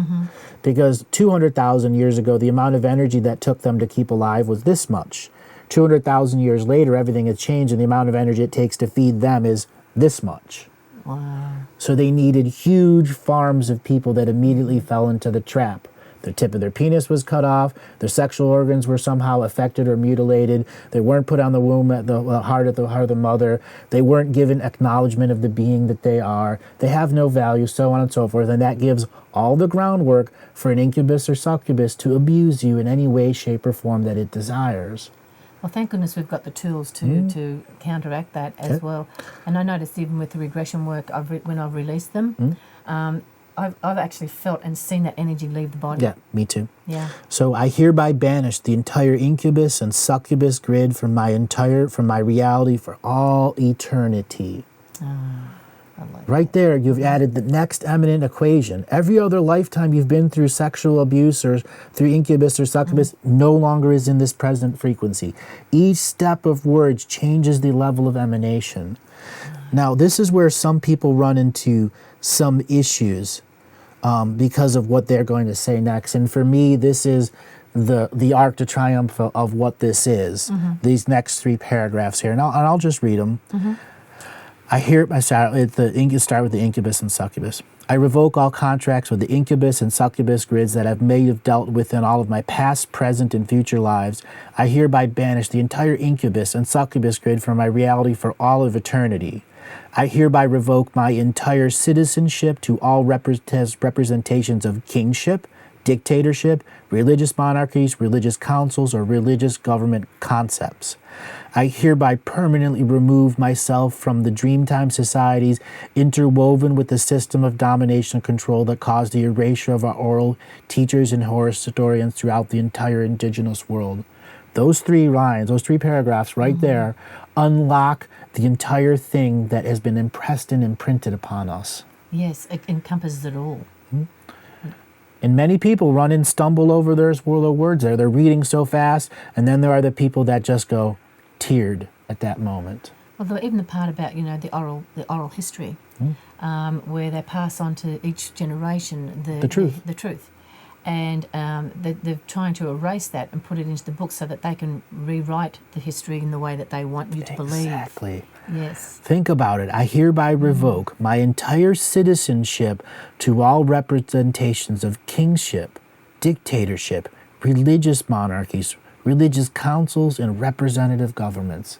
Because 200,000 years ago, the amount of energy that took them to keep alive was this much. 200,000 years later, everything has changed, and the amount of energy it takes to feed them is this much. Wow. So they needed huge farms of people that immediately fell into the trap. The tip of their penis was cut off. Their sexual organs were somehow affected or mutilated. They weren't put on the womb at the heart of the mother. They weren't given acknowledgement of the being that they are. They have no value, so on and so forth. And that gives all the groundwork for an incubus or succubus to abuse you in any way, shape, or form that it desires. Well, thank goodness we've got the tools to counteract that as well. And I noticed even with the regression work, when I've released them, I've actually felt and seen that energy leave the body. Yeah, me too. Yeah. So I hereby banish the entire incubus and succubus grid from my reality for all eternity. Right there, you've added the next eminent equation. Every other lifetime you've been through sexual abuse or through incubus or succubus no longer is in this present frequency. Each step of words changes the level of emanation. Now, this is where some people run into some issues because of what they're going to say next. And for me, this is the arc to triumph of what this is. These next 3 paragraphs here. And I'll just read them. Start with the incubus and succubus. I revoke all contracts with the incubus and succubus grids that I may have dealt with in all of my past, present, and future lives. I hereby banish the entire incubus and succubus grid from my reality for all of eternity. I hereby revoke my entire citizenship to all representations of kingship, dictatorship, religious monarchies, religious councils, or religious government concepts. I hereby permanently remove myself from the Dreamtime societies interwoven with the system of domination and control that caused the erasure of our oral teachers and historians throughout the entire indigenous world. Those 3 lines, those 3 paragraphs right there unlock the entire thing that has been impressed and imprinted upon us. Yes, it encompasses it all. And many people run and stumble over their words there. They're reading so fast, and then there are the people that just go teared at that moment. Although even the part about the oral history, where they pass on to each generation the truth, and they're trying to erase that and put it into the book so that they can rewrite the history in the way that they want you to believe. Exactly. Yes. Think about it. I hereby revoke my entire citizenship to all representations of kingship, dictatorship, religious monarchies, religious councils, and representative governments.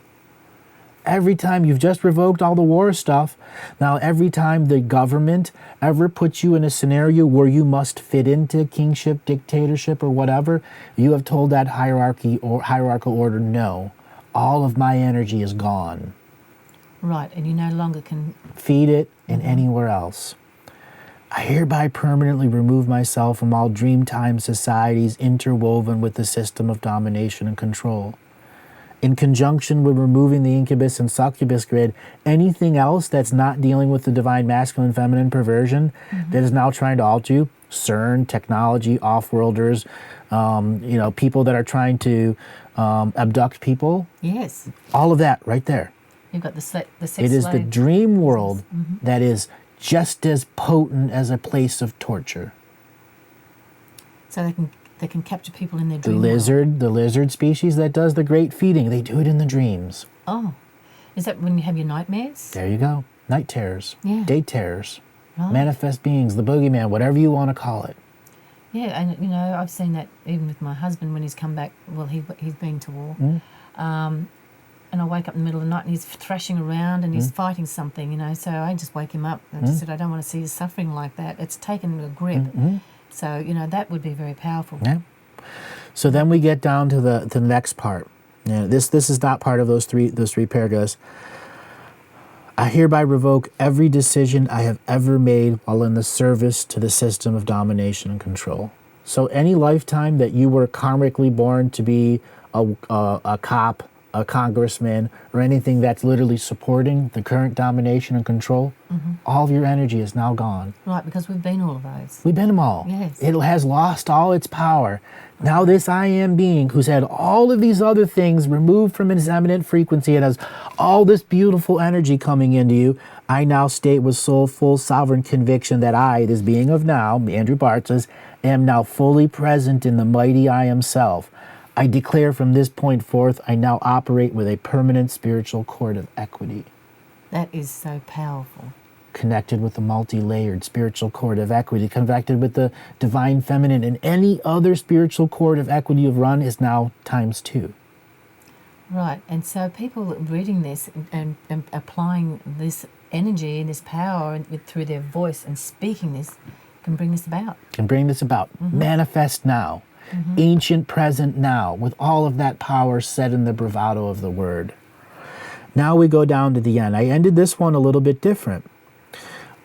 Every time you've just revoked all the war stuff, now every time the government ever puts you in a scenario where you must fit into kingship, dictatorship, or whatever, you have told that hierarchy or hierarchical order, no, all of my energy is gone. Right, and you no longer can... Feed it in anywhere else. I hereby permanently remove myself from all dreamtime societies interwoven with the system of domination and control. In conjunction with removing the incubus and succubus grid, anything else that's not dealing with the divine masculine feminine perversion that is now trying to alter you, CERN, technology, off-worlders, people that are trying to abduct people. Yes. All of that right there. You've got the sex It is the slave. dream world that is just as potent as a place of torture. So they can capture people in their The dream lizard species that does the great feeding, they do it in the dreams. world. Oh. Is that when you have your nightmares? There you go. Night terrors, Yeah. day terrors, Right. manifest beings, the boogeyman, whatever you want to call it. Yeah, and I've seen that even with my husband when he's come back. Well, he's been to war. And I wake up in the middle of the night and he's thrashing around and he's fighting something, so I just wake him up and just said, I don't want to see you suffering like that. It's taken a grip. So, that would be very powerful. Yeah. So then we get down to the next part. This is not part of those three paragraphs. I hereby revoke every decision I have ever made while in the service to the system of domination and control. So any lifetime that you were karmically born to be a cop, a congressman, or anything that's literally supporting the current domination and control, all of your energy is now gone. Right, because we've been all of those. We've been them all. Yes. It has lost all its power. Now this I am being, who's had all of these other things removed from its eminent frequency and has all this beautiful energy coming into you, I now state with soulful sovereign conviction that I, this being of now, Andrew Bartzis, am now fully present in the mighty I am self. I declare from this point forth, I now operate with a permanent spiritual cord of equity. That is so powerful. Connected with the multi-layered spiritual cord of equity, connected with the divine feminine, and any other spiritual cord of equity you've run is now times 2. Right, and so people reading this and applying this energy and this power through their voice and speaking this can bring this about. Can bring this about. Manifest now. Ancient present now, with all of that power set in the bravado of the word. Now we go down to the end. I ended this one a little bit different.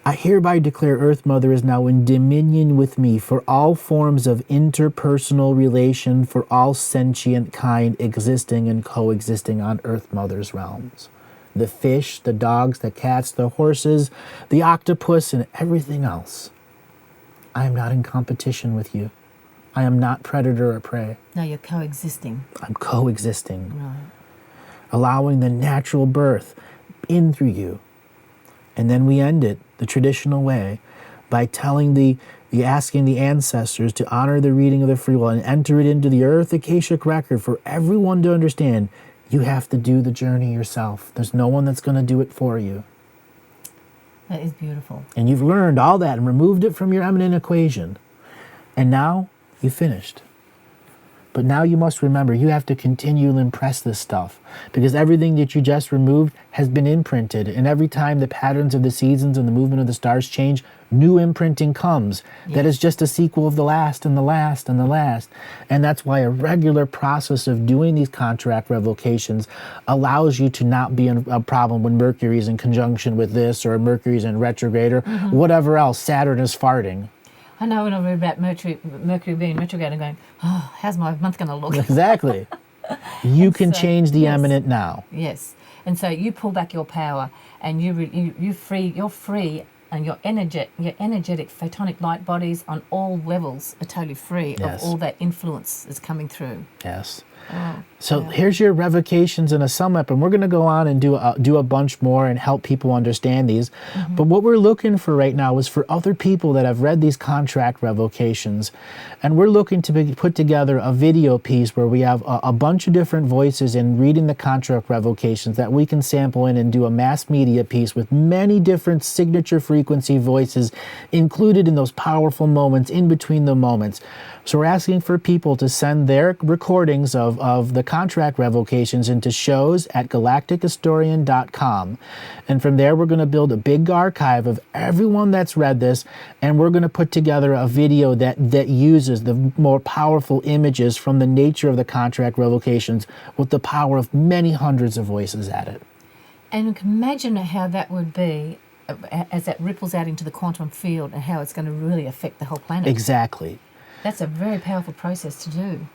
I hereby declare Earth Mother is now in dominion with me for all forms of interpersonal relation for all sentient kind existing and coexisting on Earth Mother's realms. The fish, the dogs, the cats, the horses, the octopus, and everything else. I am not in competition with you. I am not predator or prey. No, you're coexisting. I'm coexisting. Right. Allowing the natural birth in through you. And then we end it the traditional way by telling asking the ancestors to honor the reading of the free will and enter it into the Earth Akashic record for everyone to understand. You have to do the journey yourself. There's no one that's going to do it for you. That is beautiful. And you've learned all that and removed it from your eminent equation. And now you finished. But now you must remember, you have to continue to impress this stuff because everything that you just removed has been imprinted. And every time the patterns of the seasons and the movement of the stars change, new imprinting comes. Yes. That is just a sequel of the last and the last and the last. And that's why a regular process of doing these contract revocations allows you to not be in a problem when Mercury is in conjunction with this or Mercury's in retrograde or whatever else. Saturn is farting. I know when I read about Mercury being retrograde, I'm going, oh, how's my month going to look? Exactly. You can change the eminent now. Yes. And so you pull back your power and you're free and your energetic photonic light bodies on all levels are totally free of all that influence that's coming through. Yes. Oh, so here's your revocations and a sum up, and we're going to go on and do a bunch more and help people understand these. But what we're looking for right now is for other people that have read these contract revocations, and we're looking to put together a video piece where we have a bunch of different voices in reading the contract revocations that we can sample in and do a mass media piece with many different signature frequency voices included in those powerful moments in between the moments. So we're asking for people to send their recordings of of the contract revocations into shows at galactichistorian.com. And from there, we're going to build a big archive of everyone that's read this, and we're going to put together a video that uses the more powerful images from the nature of the contract revocations with the power of many hundreds of voices at it. And you can imagine how that would be as that ripples out into the quantum field and how it's going to really affect the whole planet. Exactly. That's a very powerful process to do.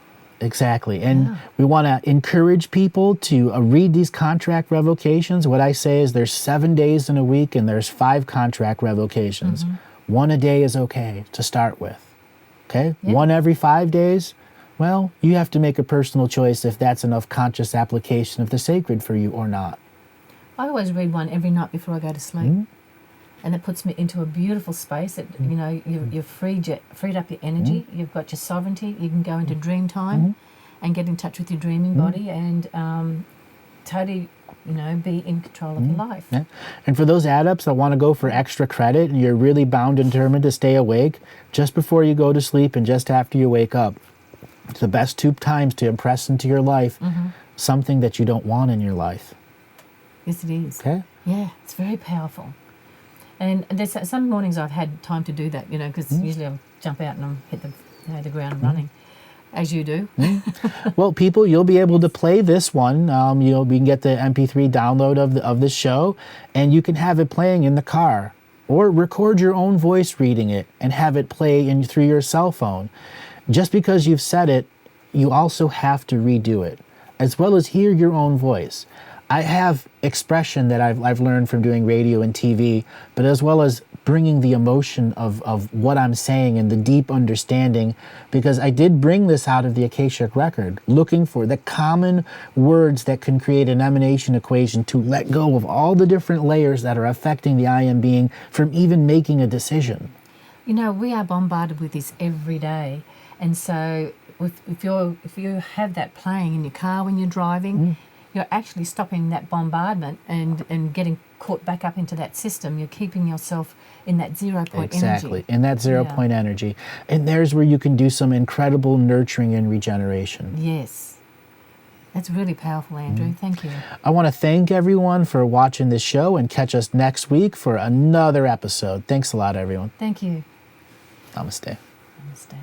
Exactly. And we want to encourage people to read these contract revocations. What I say is there's 7 days in a week and there's 5 contract revocations. One a day is okay to start with. Okay? Yeah. One every 5 days, well, you have to make a personal choice if that's enough conscious application of the sacred for you or not. I always read one every night before I go to sleep. And it puts me into a beautiful space. That you know, you've freed up your energy. You've got your sovereignty. You can go into dream time and get in touch with your dreaming body and totally, you know, be in control of your life. Yeah. And for those adepts that want to go for extra credit and you're really bound and determined to stay awake, just before you go to sleep and just after you wake up, it's the best 2 times to impress into your life something that you don't want in your life. Yes, it is. Okay? Yeah, it's very powerful. And there's some mornings I've had time to do that, you know, because usually I'll jump out and I'll hit the ground running, as you do. Well, people, you'll be able to play this one. You know, we can get the MP3 download of the show, and you can have it playing in the car, or record your own voice reading it and have it play through your cell phone. Just because you've said it, you also have to redo it, as well as hear your own voice. I have expression that I've learned from doing radio and TV, but as well as bringing the emotion of what I'm saying and the deep understanding, because I did bring this out of the Akashic record, looking for the common words that can create an emanation equation to let go of all the different layers that are affecting the I am being from even making a decision. You know, we are bombarded with this every day, and so if you have that playing in your car when you're driving, you're actually stopping that bombardment and getting caught back up into that system. You're keeping yourself in that 0 point energy. Exactly, in that 0 point energy. And there's where you can do some incredible nurturing and regeneration. Yes. That's really powerful, Andrew. Thank you. I want to thank everyone for watching this show and catch us next week for another episode. Thanks a lot, everyone. Thank you. Namaste. Namaste.